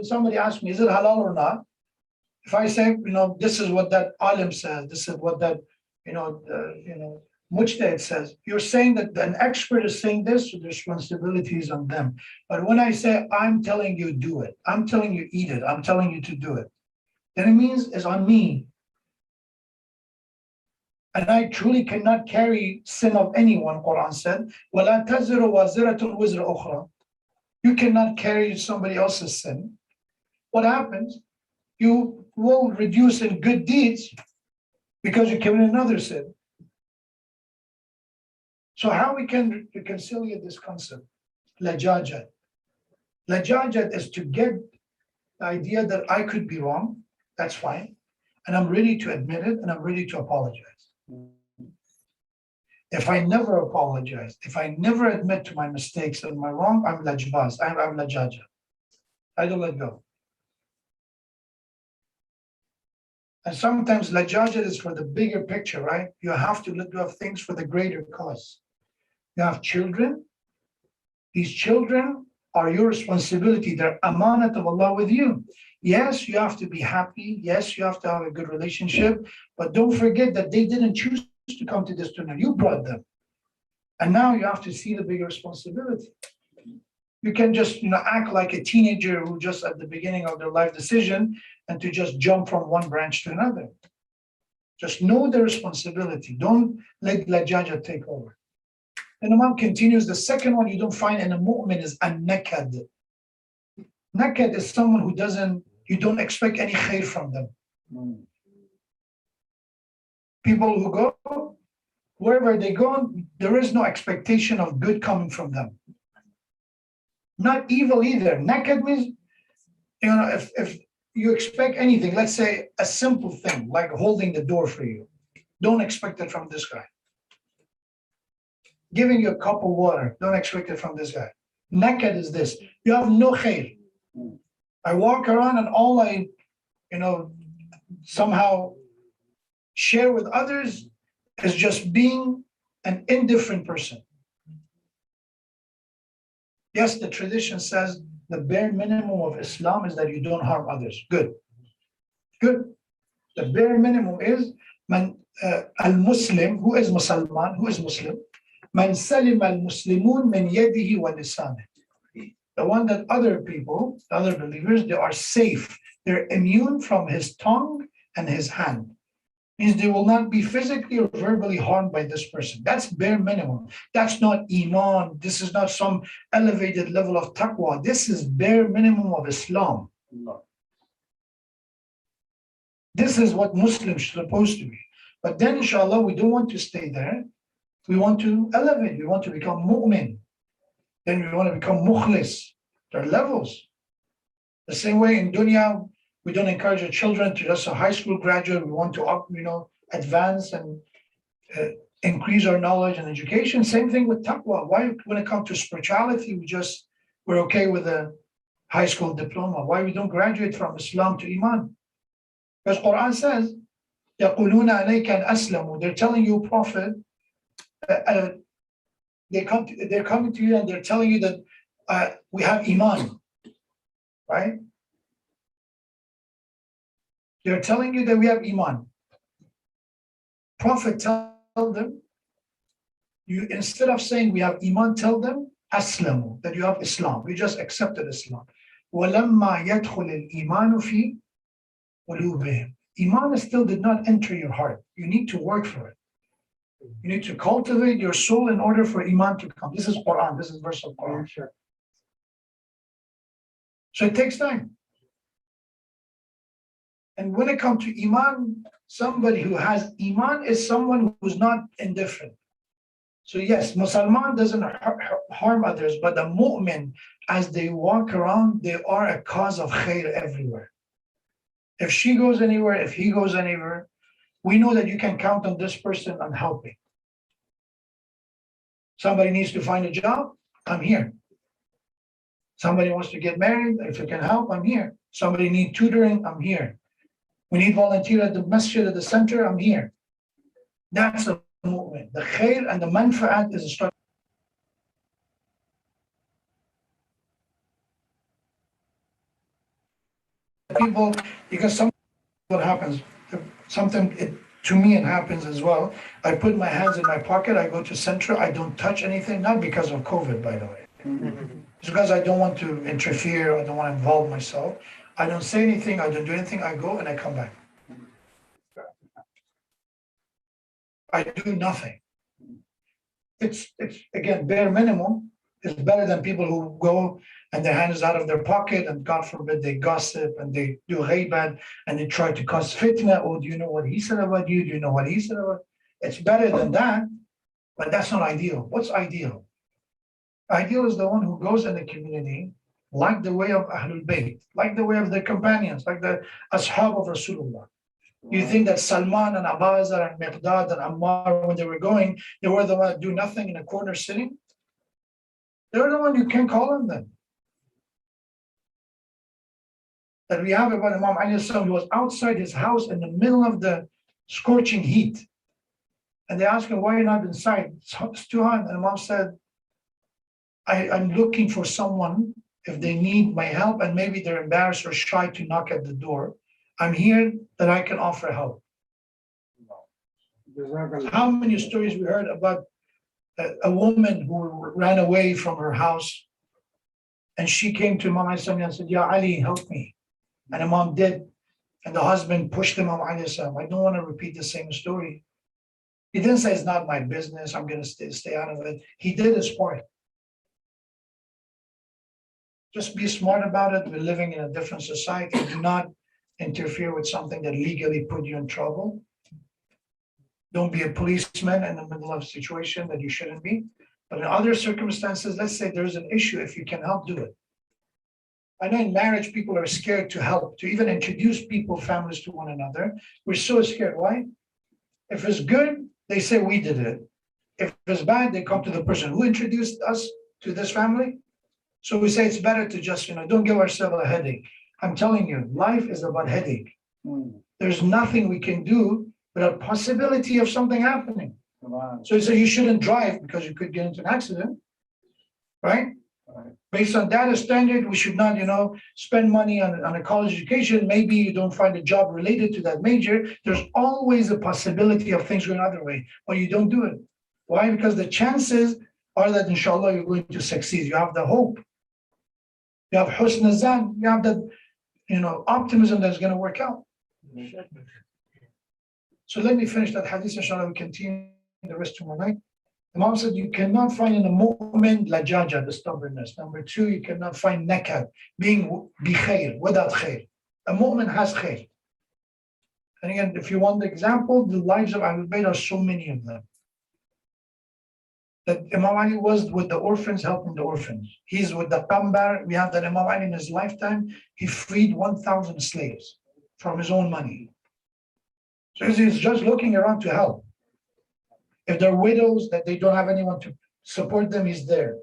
somebody asks me, is it halal or not? If I say, this is what that alim says, this is what that, mujtahid says, you're saying that an expert is saying this, so the responsibility is on them. But when I say, I'm telling you, do it, I'm telling you, eat it, I'm telling you to do it, then it means it's on me. And I truly cannot carry sin of anyone, Quran said, وَلَا تَزِرُ وَازِرَةٌ وِزْرَ أُخْرَى. You cannot carry somebody else's sin. What happens? You will reduce in good deeds because you commit another sin. So how we can reconcile this concept? Lajajat. Lajajat is to get The idea that I could be wrong, that's fine. And I'm ready to admit it and I'm ready to apologize. If I never apologize, if I never admit to my mistakes and my wrong, I'm lajbaz, I'm lajaja. I don't let go. And sometimes lajaja is for the bigger picture, right? You have to let go of things for the greater cause. You have children. These children are your responsibility. They're amanat of Allah with you. Yes, you have to be happy. Yes, you have to have a good relationship. But don't forget that they didn't choose to come to this dunya. You brought them. And now you have to see the bigger responsibility. You can just act like a teenager who just at the beginning of their life decision and to just jump from one branch to another. Just know the responsibility. Don't let lajaja take over. And the Imam continues, the second one you don't find in a mu'min is an-nakad. Nakad is someone who you don't expect any khair from them. People who go, wherever they go, there is no expectation of good coming from them. Not evil either. Nakad means, if you expect anything, let's say a simple thing like holding the door for you, don't expect it from this guy. Giving you a cup of water, don't expect it from this guy. Naked is this, you have no khair. I walk around and all I, somehow share with others is just being an indifferent person. Yes, the tradition says the bare minimum of Islam is that you don't harm others. Good. Good. The bare minimum is al-Muslim, who is Muslim, who is Muslim? Man salim al-Muslimun min yadihi wa lisanih. The one that other people, other believers, they are safe. They're immune from his tongue and his hand. Means they will not be physically or verbally harmed by this person. That's bare minimum. That's not iman. This is not some elevated level of taqwa. This is bare minimum of Islam. This is what Muslims are supposed to be. But then, inshallah, we don't want to stay there. We want to elevate. We want to become mu'min. Then we want to become mukhlis. There are levels. The same way in dunya, we don't encourage our children to just a high school graduate. We want to, advance and increase our knowledge and education. Same thing with taqwa. Why, when it comes to spirituality, we're okay with a high school diploma? Why we don't graduate from Islam to Iman? Because Quran says, يَقُولُونَ عَلَيْكَ أَنْ أَسْلَمُوا. They're telling you, Prophet, they're coming to you and they're telling you that we have Iman, right? They're telling you that we have Iman. Prophet, tell them, you instead of saying we have Iman, tell them Aslamu, that you have Islam. We just accepted Islam. وَلَمَّا يَدْخُلِ الْإِيمَانُ فِي قُلُوبِهِمْ. Iman still did not enter your heart. You need to work for it. You need to cultivate your soul in order for Iman to come. This is Quran. This is verse of Quran. So it takes time. And when it comes to Iman, somebody who has Iman is someone who's not indifferent. So yes, Muslim doesn't harm others, but the mu'min, as they walk around, they are a cause of khair everywhere. If she goes anywhere, if he goes anywhere, we know that you can count on this person on helping. Somebody needs to find a job, I'm here. Somebody wants to get married, if you can help, I'm here. Somebody needs tutoring, I'm here. We need volunteer at the masjid, at the center, I'm here. That's a mu'min. The khair and the manfa'at is a start. People, because what happens, sometimes to me it happens as well. I put my hands in my pocket, I go to center, I don't touch anything, not because of COVID, by the way. It's because I don't want to interfere, I don't want to involve myself. I don't say anything, I don't do anything, I go and I come back. I do nothing. It's again, bare minimum is better than people who go and their hand is out of their pocket and God forbid they gossip and they do ghaibat and they try to cause fitna. Oh, do you know what he said about you? Do you know what he said about you? It's better than that, but that's not ideal. What's ideal? Ideal is the one who goes in the community, like the way of Ahlul Bayt, like the way of the companions, like the Ashab of Rasulullah. You think that Salman and Abazar and Miqdad and Ammar, when they were going, they were the one that do nothing in a corner sitting? They were the one you can call on them. That we have about Imam Ali, he was outside his house in the middle of the scorching heat. And they asked him, why are you not inside? It's too hot. And Imam said, I'm looking for someone if they need my help and maybe they're embarrassed or shy to knock at the door. I'm here that I can offer help. How many stories we heard about a woman who ran away from her house and she came to Imam Ali and said, Ya Ali, help me. And Imam did. And the husband pushed Imam Ali. I don't want to repeat the same story. He didn't say it's not my business, I'm going to stay out of it. He did his part. Just be smart about it. We're living in a different society. Do not interfere with something that legally put you in trouble. Don't be a policeman in the middle of a situation that you shouldn't be. But in other circumstances, let's say there's an issue, if you can help, do it. I know in marriage, people are scared to help, to even introduce people, families to one another. We're so scared. Why? If it's good, they say we did it. If it's bad, they come to the person who introduced us to this family. So we say it's better to just, don't give ourselves a headache. I'm telling you, life is about headache. There's nothing we can do without possibility of something happening. So you say you shouldn't drive because you could get into an accident, right? Based on that standard, we should not, spend money on a college education. Maybe you don't find a job related to that major. There's always a possibility of things going other way, but you don't do it. Why? Because the chances are that inshallah you're going to succeed. You have the hope. You have husn zan. You have that, optimism that's going to work out. So let me finish that hadith. Inshallah, we continue the rest tomorrow night. Imam said you cannot find in a mu'min lajaja, the stubbornness. Number two, you cannot find nakad, being bi khair, without khair. A mu'min has khair. And again, if you want the example, the lives of Ahlul Bayt are so many of them. That Imam Ali was with the orphans, helping the orphans. He's with the Qambar. We have that Imam Ali in his lifetime, he freed 1,000 slaves from his own money. So he's just looking around to help. If they're widows, that they don't have anyone to support them, he's there.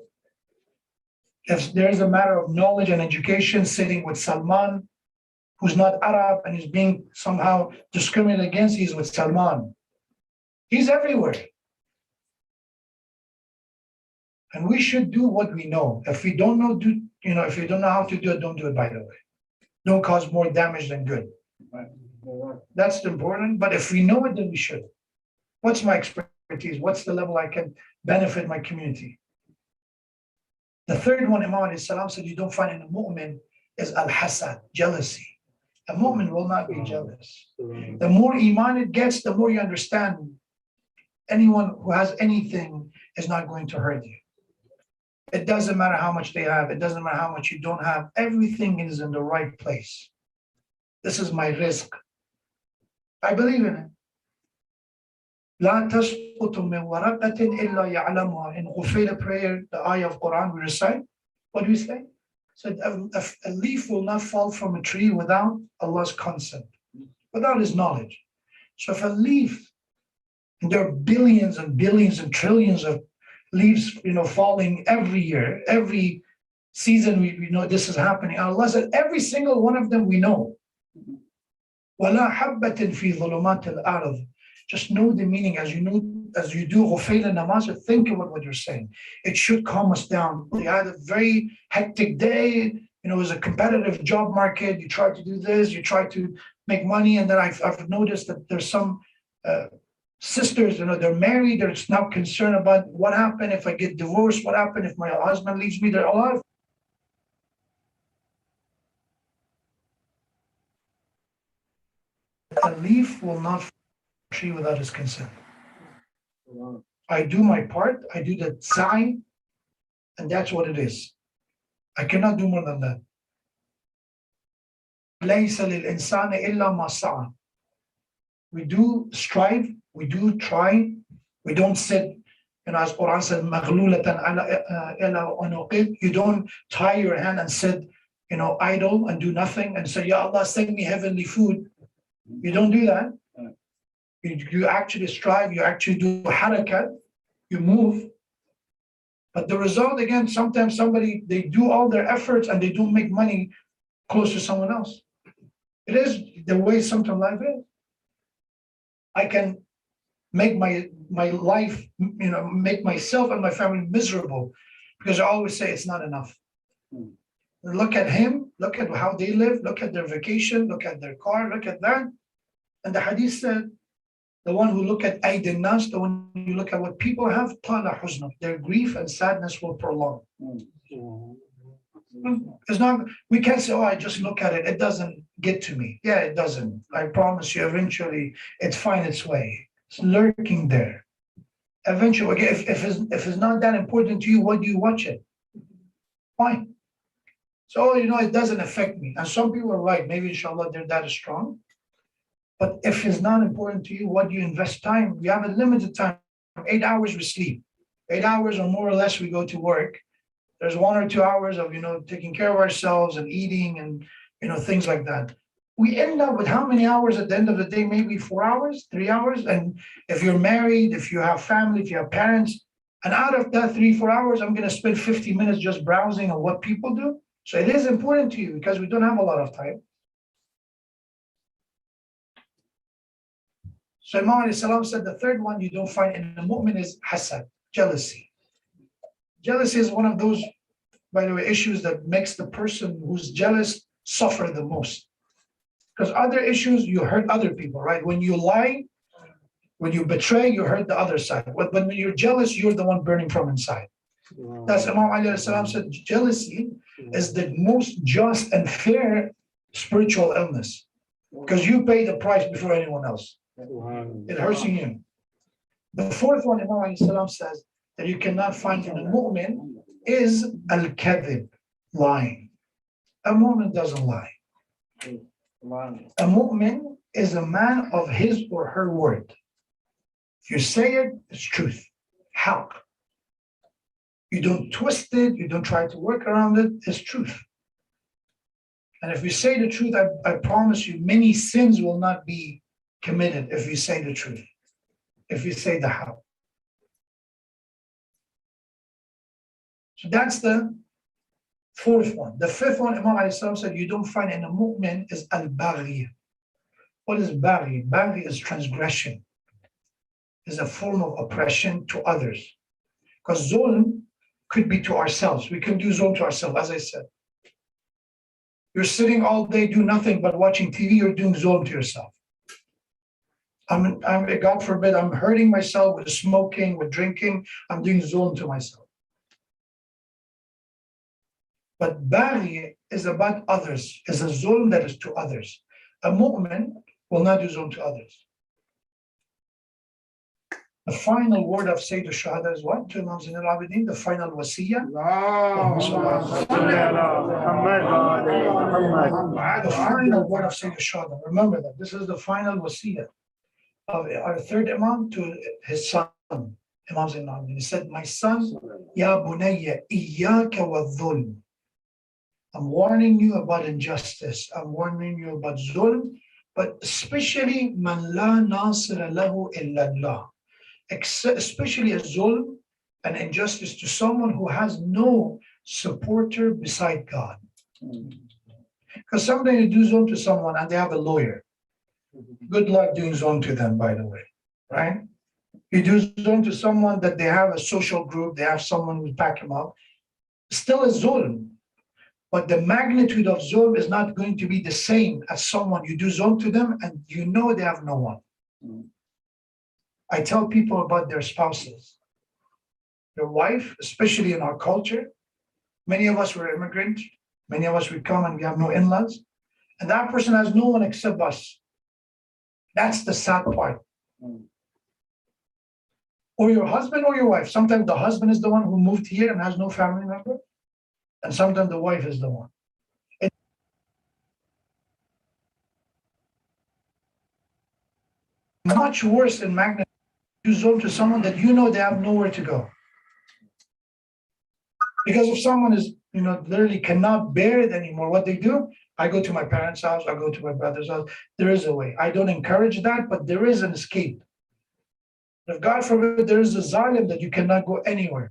If there's a matter of knowledge and education, sitting with Salman, who's not Arab and is being somehow discriminated against, he's with Salman. He's everywhere. And we should do what we know. If we don't know, if you don't know how to do it, don't do it, by the way. Don't cause more damage than good. That's important. But if we know it, then we should. What's my expertise? What's the level I can benefit my community? The third one, Imam alayhi salam said, you don't find in a mu'min is al-hasad, jealousy. A mu'min will not be jealous. The more iman it gets, the more you understand anyone who has anything is not going to hurt you. It doesn't matter how much they have. It doesn't matter how much you don't have. Everything is in the right place. This is my risk. I believe in it. لا تسقط من ورقة إلا يعلمها. In Ghufayla prayer, the ayah of Quran we recite, what do we say? So a leaf will not fall from a tree without Allah's consent, without His knowledge. So if a leaf, and there are billions and billions and trillions of leaves, falling every year, every season, we know this is happening. Allah said every single one of them we know. وَلَا حَبَّةٍ فِي ظُلُمَاتِ الْأَرْضِ. Just know the meaning as you do Ghufayla namaz, think about what you're saying. It should calm us down. We had a very hectic day, it was a competitive job market. You try to do this, you try to make money, and then I've noticed that there's some sisters, they're married, they're now concerned about what happened if I get divorced, what happened if my husband leaves me. There are a lot of a leaf will not tree without his consent. I do my part, I do the sa'i, and that's what it is. I cannot do more than that. لَيْسَ لِلْإِنسَانِ إِلَّا مَا سَعَى. We do strive, we do try, we don't sit, as Quran said, "Maghlulatan ila unuqik." You don't tie your hand and sit, idle and do nothing and say, "Ya Allah, send me heavenly food." You don't do that. You actually strive. You actually do harakat. You move. But the result, again, sometimes they do all their efforts and they don't make money close to someone else. It is the way sometimes life is. I can make my life, make myself and my family miserable because I always say it's not enough. Look at him, look at how they live, look at their vacation, look at their car, look at that. And the hadith said, the one who look at Aid nas, the one who look at what people have, tala huzna, their grief and sadness will prolong. It's not, we can't say, oh, I just look at it, it doesn't get to me. Yeah, it doesn't. I promise you, eventually it finds its way. It's lurking there. Eventually, okay, if it's not that important to you, why do you watch it? Why? So, it doesn't affect me. And some people are right, maybe inshallah they're that strong. But if it's not important to you, what do you invest time? We have a limited time. 8 hours we sleep. 8 hours or more or less we go to work. There's 1 or 2 hours of, taking care of ourselves and eating and, things like that. We end up with how many hours at the end of the day? Maybe 4 hours, 3 hours. And if you're married, if you have family, if you have parents, and out of that 3-4 hours, I'm going to spend 50 minutes just browsing on what people do. So it is important to you because we don't have a lot of time. So Imam alayhi salam said the third one you don't find in the mu'min is hasad, jealousy. Jealousy is one of those, by the way, issues that makes the person who's jealous suffer the most. Because other issues, you hurt other people, right? When you lie, when you betray, you hurt the other side. But when you're jealous, you're the one burning from inside. That's Imam alayhi salam said, jealousy is the most just and fair spiritual illness. Because you pay the price before anyone else. It hurts you. The fourth one, Imam alayhi salam says that you cannot find in a mu'min is al-kadhib, lying. A mu'min doesn't lie. A mu'min is a man of his or her word. If you say it, it's truth. Haqq. You don't twist it, you don't try to work around it, it's truth. And if you say the truth, I promise you, many sins will not be committed if you say the truth, if you say the haqq. So that's the fourth one. The fifth one, Imam alayhi salam said, you don't find in a mu'min is al-baghi. What is baghi? Baghi is transgression. Is a form of oppression to others. Because zulm could be to ourselves. We can do zulm to ourselves, as I said. You're sitting all day, do nothing but watching TV, you're doing zulm to yourself. God forbid, I'm hurting myself with smoking, with drinking, I'm doing zulm to myself. But baghi is about others, is a zulm that is to others. A mu'min will not do zulm to others. The final word of Sayyid al-Shahada is what? To Imam Zain al-Abidin, the final wasiyah. The final word of Sayyid al-Shahada. Remember that. This is the final wasiyah of our third Imam to his son, Imam Zain al-Abidin. He said, my son, Ya bunayya, iyyaka wa dhulm. I'm warning you about injustice. I'm warning you about zulm, but especially man la nasira lahu illa Allah. Especially a zulm and injustice to someone who has no supporter beside God. Because sometimes you do zulm to someone and they have a lawyer. Good luck doing zulm to them, by the way, right? You do zulm to someone that they have a social group, they have someone who back them up. Still a zulm. But the magnitude of zulm is not going to be the same as someone you do zulm to them and you know they have no one. I tell people about their spouses. Their wife, especially in our culture, many of us were immigrants, many of us would come and we have no in-laws, and that person has no one except us. That's the sad part. Or your husband or your wife. Sometimes the husband is the one who moved here and has no family member, and sometimes the wife is the one. It's much worse in magnitude do zulm to someone that you know they have nowhere to go. Because if someone is, literally cannot bear it anymore, what they do, I go to my parents' house, I go to my brother's house. There is a way. I don't encourage that, but there is an escape. If God forbid there is a zalim that you cannot go anywhere.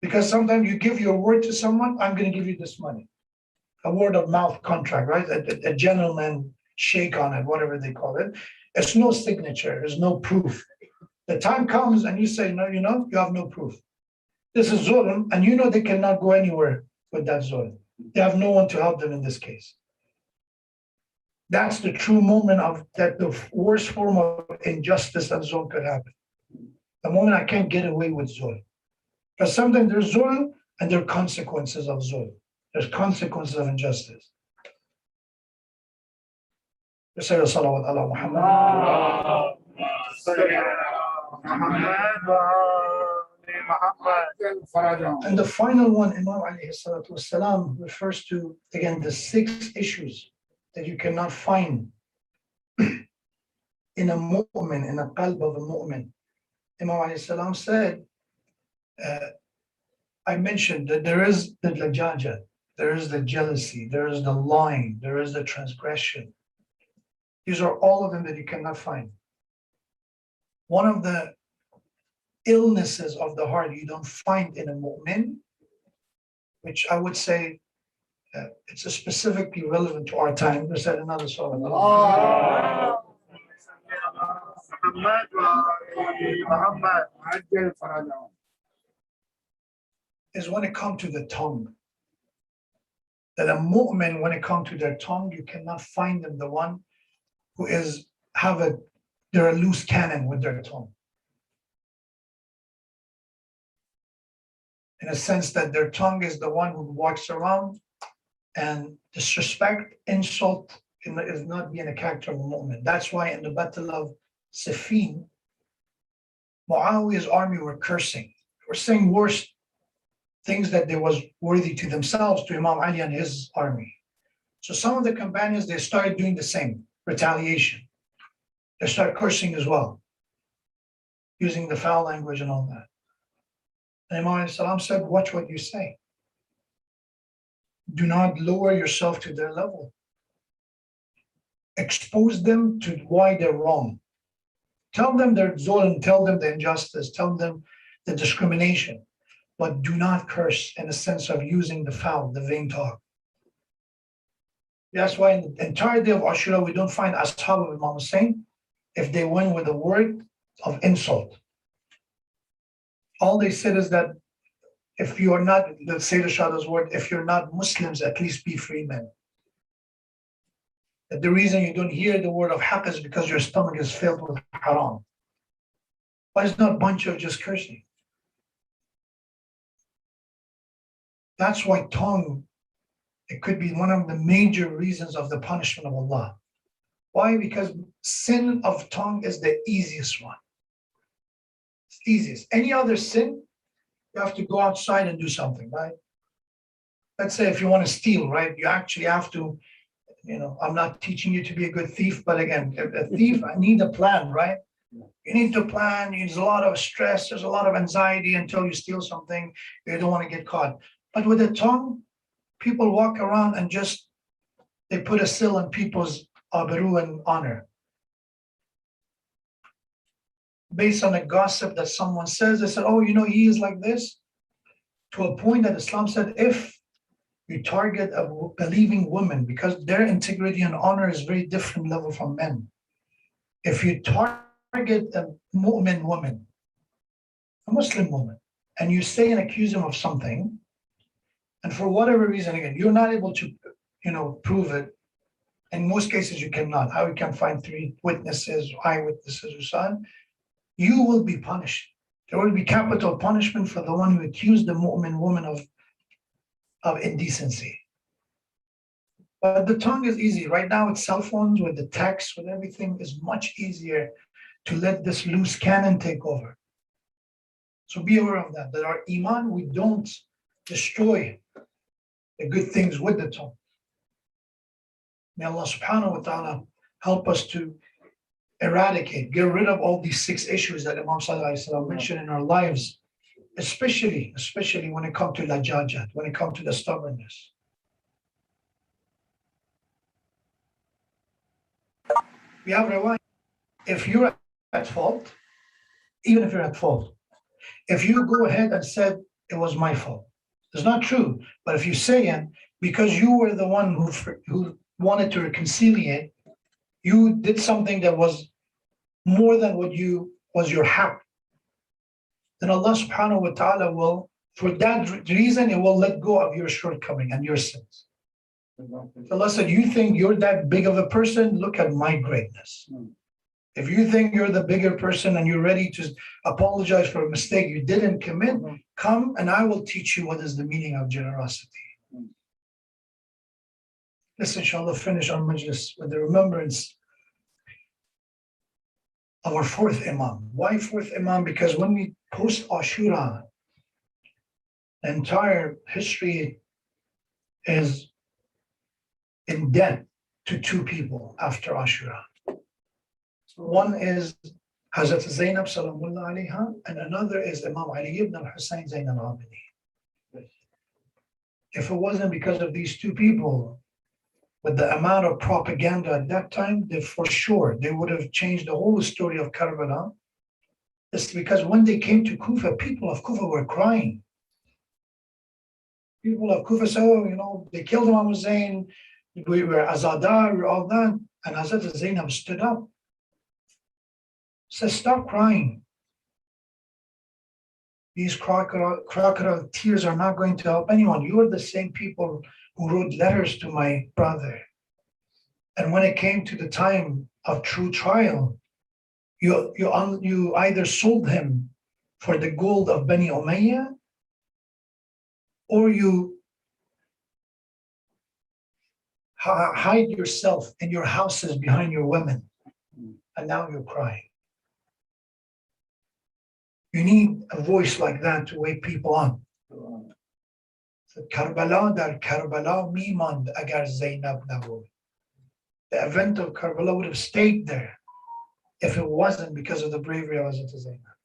Because sometimes you give your word to someone, I'm going to give you this money. A word of mouth contract, right? A gentleman shake on it, whatever they call it. It's no signature, there's no proof. The time comes and you say, no, you have no proof. This is zulm, and you know they cannot go anywhere with that zulm. They have no one to help them in this case. That's the true moment of that the worst form of injustice and zulm could happen. The moment I can't get away with zulm. Because sometimes there's zulm and there are consequences of zulm. There's consequences of injustice. Say salawat ala Muhammad. And the final one, Imam alayhi salatu wasalam, refers to, again, the 6 issues that you cannot find in a mu'min, in a qalb of a mu'min. Imam alayhi salam said, I mentioned that there is the lajaja, there is the jealousy, there is the lying, there is the transgression. These are all of them that you cannot find. One of the illnesses of the heart you don't find in a mu'min, which I would say it's specifically relevant to our time. There's another surah. Is when it comes to the tongue. That a mu'min, when it comes to their tongue, you cannot find them the one who they're a loose cannon with their tongue. In a sense that their tongue is the one who walks around and disrespect, insult is not being a character of a mu'min. That's why in the battle of Siffin, Muawiyah's army were cursing. They were saying worse things that they was worthy to themselves, to Imam Ali and his army. So some of the companions, they started doing the same, retaliation. They start cursing as well, using the foul language and all that. And Imam Salam said, watch what you say. Do not lower yourself to their level. Expose them to why they're wrong. Tell them their zulm, tell them the injustice, tell them the discrimination, but do not curse in the sense of using the foul, the vain talk. That's why in the entire day of Ashura, we don't find Ashab of Imam Hussein if they went with a word of insult. All they said is that if you are not, the Sayyid Shah's word, if you're not Muslims, at least be free men. That the reason you don't hear the word of haqq is because your stomach is filled with haram. But it's not a bunch of just cursing. That's why tongue, it could be one of the major reasons of the punishment of Allah. Why? Because sin of tongue is the easiest one. It's easiest. Any other sin, you have to go outside and do something, right? Let's say if you want to steal, right? You actually have to, I'm not teaching you to be a good thief, but again, a thief, I need a plan, right? You need to plan, there's a lot of stress, there's a lot of anxiety until you steal something, you don't want to get caught. But with the tongue, people walk around and they put a seal on people's abaru and honor. Based on a gossip that someone says, they said, oh, he is like this. To a point that Islam said, if you target a believing woman, because their integrity and honor is very different level from men. If you target a mu'min woman, a Muslim woman, and you say and accuse him of something, and for whatever reason, again, you're not able to, prove it. In most cases, you cannot. How you can find 3 witnesses, eyewitnesses, or so on, you will be punished. There will be capital punishment for the one who accused the mu'min woman of indecency. But the tongue is easy. Right now, with cell phones, with the text, with everything, is much easier to let this loose cannon take over. So be aware of that our iman, we don't destroy the good things with the tongue. May Allah subhanahu wa ta'ala help us to eradicate, get rid of all these 6 issues that Imam Sallallahu Alaihi Wasallam mentioned in our lives, especially when it comes to lajajat, when it comes to the stubbornness. We have riwayat. If you're at fault, even if you're at fault, if you go ahead and said it was my fault, it's not true. But if you say it because you were the one who wanted to reconcile, you did something that was more than what you was your haq, then Allah subhanahu wa ta'ala will, for that reason, it will let go of your shortcoming and your sins. Allah said, you think you're that big of a person? Look at my greatness. If you think you're the bigger person and you're ready to apologize for a mistake you didn't commit, come and I will teach you what is the meaning of generosity. Let's inshallah finish our majlis with the remembrance of our 4th Imam. Why 4th Imam? Because when we post Ashura, the entire history is in debt to 2 people after Ashura. One is Hazrat Zainab Salamullah alayha, and another is Imam Ali ibn al-Hussein Zain al-Abidin. If it wasn't because of these 2 people, with the amount of propaganda at that time, they for sure, they would have changed the whole story of Karbala. It's because when they came to Kufa, people of Kufa were crying. People of Kufa said, oh, they killed Imam Hussein, we were Azadar, we were all that. And Hazrat Zainab stood up. Said, stop crying. These crocodile tears are not going to help anyone. You are the same people who wrote letters to my brother. And when it came to the time of true trial, you either sold him for the gold of Bani Umayyah, or you hide yourself in your houses behind your women. And now you're crying. You need a voice like that to wake people up. Karbala dar Karbala mimand agar Zainab nabud. The event of Karbala would have stayed there if it wasn't because of the bravery of Hazrat Zainab.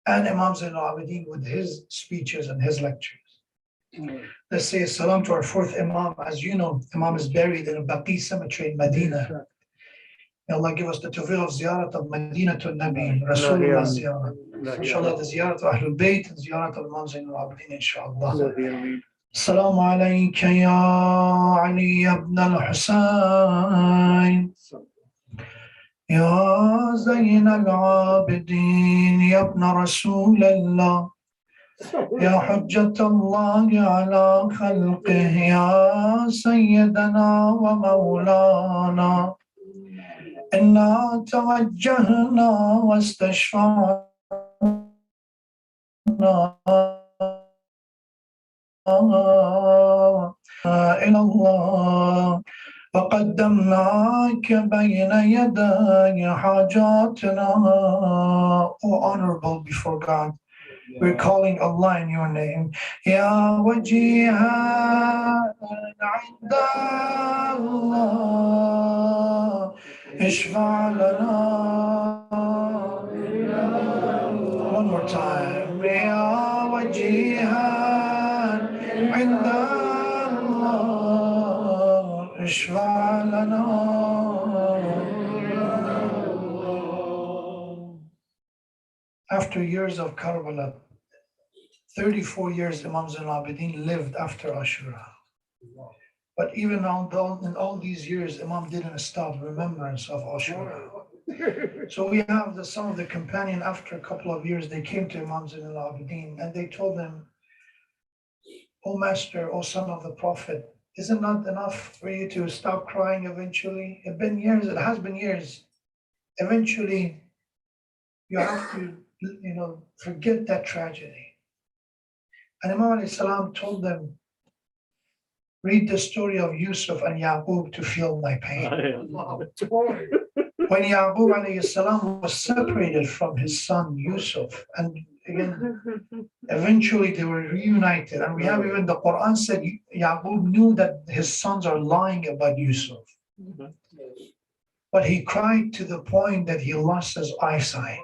And Imam Zain al-Abidin with his speeches and his lectures. Let's say salam to our 4th Imam. As you know, Imam is buried in a Baqi cemetery in Medina. May Allah give us the tawfiq of ziyarat of Medina to Nabi, Rasulullah ziyarat. Inshallah, the ziyarat of Ahlul Bayt and ziyarat of Imam Zain al-Abidin, inshallah. Assalamu alayka ya Ali ibn al-Husayn. Ya Zain al-Abidin, ya ibn Rasulullah. يا حجة الله على خلقه يا سيدنا ومولانا إنا توجهنا واستشفعنا إلى الله وقدمناك بين يدي حاجاتنا. O honorable before God, we're calling Allah in your name. Ya wajihan inda Allah, ishfa' lana. One more time. Ya wajihan inda Allah, ishfa' lana. After years of Karbala, 34 years Imam Zain al-Abidin lived after Ashura. But even in all these years, Imam didn't stop remembrance of Ashura. So we have some of the companion, after a couple of years, they came to Imam Zain al-Abidin and they told him, "O Master, O son of the Prophet, is it not enough for you to stop crying eventually? It has been years. Eventually, you have to forget that tragedy." And Imam alayhi salam told them, read the story of Yusuf and Yaqub to feel my pain. When Yaqub alayhi salam was separated from his son Yusuf, and again, eventually they were reunited. And we have even the Quran said Yaqub knew that his sons are lying about Yusuf. but he cried to the point that he lost his eyesight.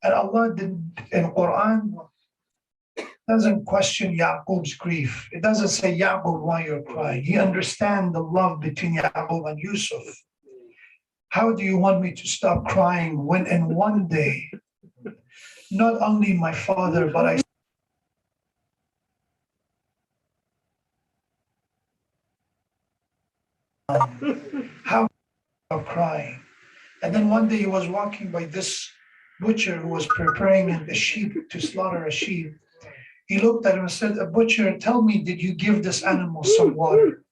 And Allah in Quran doesn't question Yaqub's grief. It doesn't say, Yaqub, why you're crying. He understands the love between Yaqub and Yusuf. How do you want me to stop crying when in one day, not only my father, but I how stop crying? And then one day he was walking by this butcher who was preparing a sheep to slaughter a sheep. He looked at him and said, a butcher, tell me, did you give this animal some water?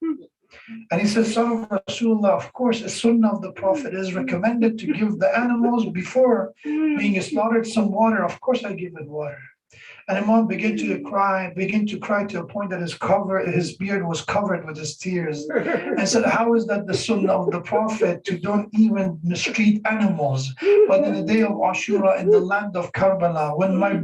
And he said, son of Rasulullah, of course, the sunnah of the Prophet is recommended to give the animals before being slaughtered some water. Of course, I give it water. And Imam began to cry to a point that his beard was covered with his tears. And said, how is that the sunnah of the Prophet to don't even mistreat animals? But in the day of Ashura in the land of Karbala, when my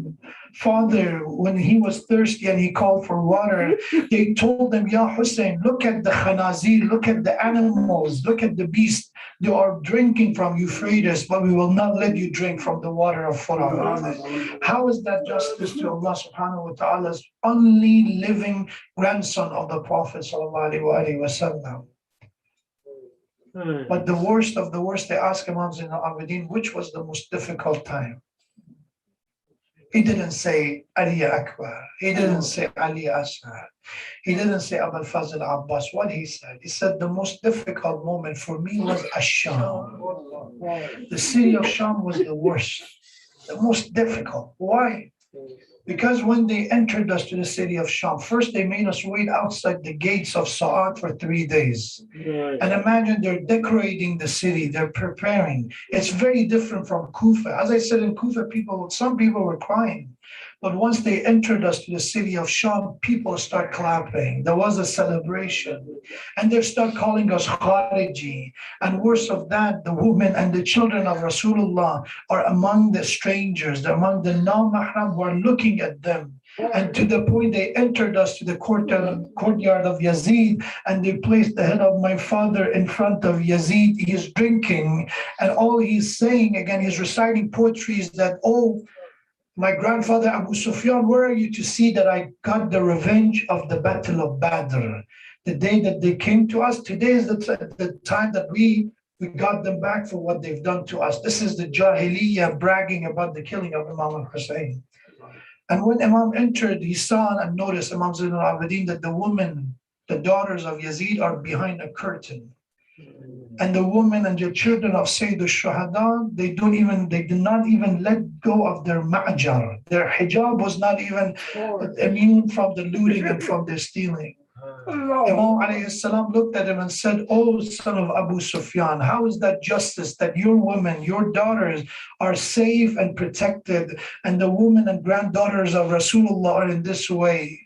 father, when he was thirsty and he called for water, they told him, Ya Hussein, look at the khanazir, look at the animals, look at the beasts. They are drinking from Euphrates, but we will not let you drink from the water of Furat. How is that justice to Allah subhanahu wa ta'ala's only living grandson of the Prophet sallallahu alaihi wasallam? But the worst of the worst, they ask Imam Zain al-Abidin, which was the most difficult time? He didn't say Ali Akbar. He didn't say Ali Asghar. He didn't say Abul Fazl Abbas. What he said the most difficult moment for me was Asham. The city of Sham was the worst, the most difficult. Why? Because when they entered us to the city of Sham, first they made us wait outside the gates of Sa'ad for 3 days. And imagine they're decorating the city, they're preparing. It's very different from Kufa. As I said, in Kufa, some people were crying. But once they entered us to the city of Sham, people start clapping. There was a celebration. And they start calling us Khariji. And worse of that, the women and the children of Rasulullah are among the strangers, they're among the non-mahram who are looking at them. And to the point they entered us to the courtyard of Yazid, and they placed the head of my father in front of Yazid. He's drinking, and all he's saying, again, he's reciting poetry, is that, oh, my grandfather Abu Sufyan, where are you to see that I got the revenge of the Battle of Badr? The day that they came to us, today is the time that we got them back for what they've done to us. This is the Jahiliyyah bragging about the killing of Imam al-Hussein. And when Imam entered, he saw and noticed, Imam Zain al-Abidin, that the women, the daughters of Yazid, are behind a curtain. And the women and the children of Sayyid al-Shuhada, they did not even let go of their ma'jar. Their hijab was not even immune from the looting and from the stealing. Imam alayhi salam looked at him and said, oh, son of Abu Sufyan, how is that justice that your women, your daughters are safe and protected, and the women and granddaughters of Rasulullah are in this way?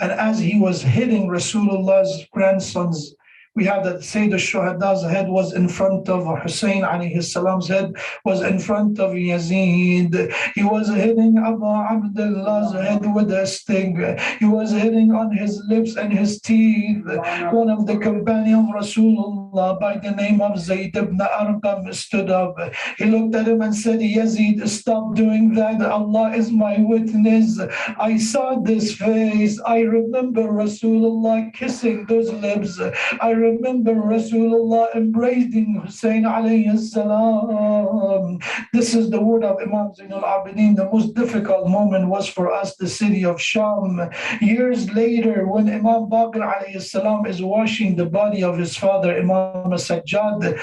And as he was hitting Rasulullah's grandsons, we have that Sayyid al-Shuhada's head was in front of Hussein alayhi salam's head, was in front of Yazid. He was hitting Abu Abdullah's head with a stick. He was hitting on his lips and his teeth. One of the companions of Rasulullah by the name of Zayd ibn Arqam stood up. He looked at him and said, Yazid, stop doing that. Allah is my witness. I saw this face. I remember Rasulullah kissing those lips. I remember Rasulullah embracing Hussein alayhi salam. This is the word of Imam Zain al-Abidin. The most difficult moment was for us the city of Sham. Years later, when Imam Baqir alayhi salam is washing the body of his father, Imam Sajjad,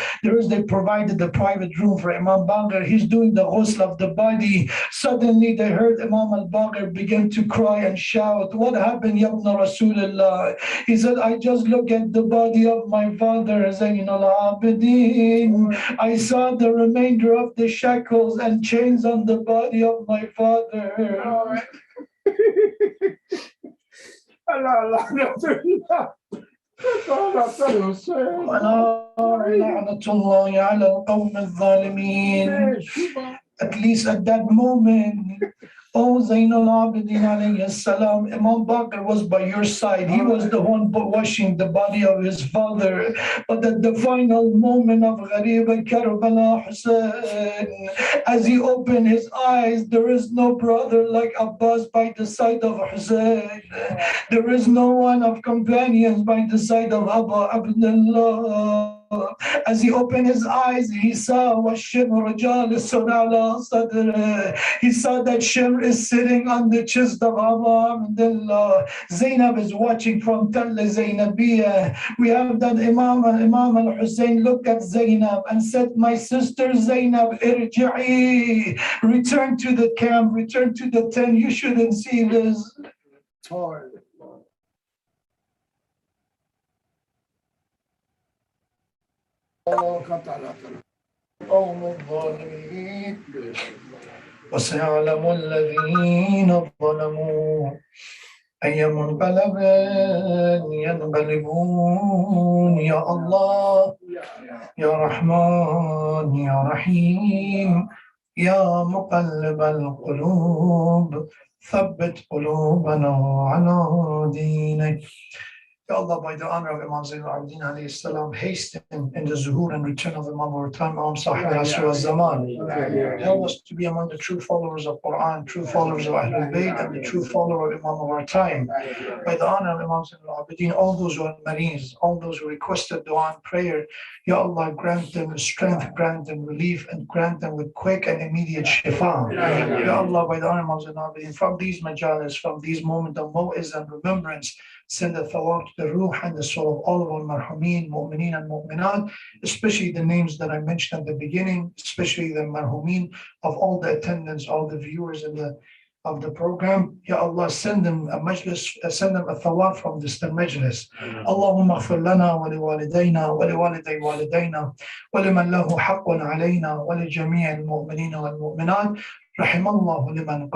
they provided the private room for Imam Baqir. He's doing the ghusl of the body. Suddenly they heard Imam al-Baqir begin to cry and shout, what happened, Ya ibn Rasulullah? He said, I just look at the body of my father, Zain al-Abidin. I saw the remainder of the shackles and chains on the body of my father. At least at that moment, Oh Zainul Abidin alayhi salam, Imam Bakr was by your side. He was the one washing the body of his father. But at the final moment of Gharib Karbala Hussein, as he opened his eyes, there is no brother like Abbas by the side of Hussein. There is no one of companions by the side of Abu Abdullah. As he opened his eyes, he saw وَالشِّمْرُ جَالِسٌ عَلَى صَدْرِهِ. He saw that Shimr is sitting on the chest of Abu Abdullah. Zainab is watching from Tall Zainabiyah. We have that Imam al-Hussein looked at Zainab and said, my sister Zainab, irji'i. Return to the camp, return to the tent. You shouldn't see this. قوم الظالمين وسيعلم الذين ظلموا أي منقلب ينقلبون يا الله يا رحمن يا رحيم يا مقلب القلوب ثبت قلوبنا على دينك. Ya Allah, by the honor of Imam Zainul Abidin alayhi salam, hasten in the zuhur and return of Imam our time, Imam Sahib al-Asr al-Zaman. Help us to be among the true followers of Quran, true followers of Ahlul Bayt, and the true follower of Imam of our time. By the honor of Imam Zainul Abidin, all those who are Marines, all those who requested dua and prayer, Ya Allah, grant them strength, grant them relief, and grant them with quick and immediate shifa. Ya Allah, by the honor of Imam Zainul Abidin, from these majalis, from these moments of mu'iz and remembrance, send the thawab to the ruh and the soul of all of our marhumin, mu'mineen and mu'minat, especially the names that I mentioned at the beginning, especially the marhumin of all the attendants, all the viewers of the program. Ya Allah, send them a majlis, send them a thawab from this majlis. Allahumma aghfir lana wa li walidayna wa li waliday walidayna wa liman lahu haqqun alayna wa li jami' al-mu'mineen wal mu'minat. Rahimallahu liman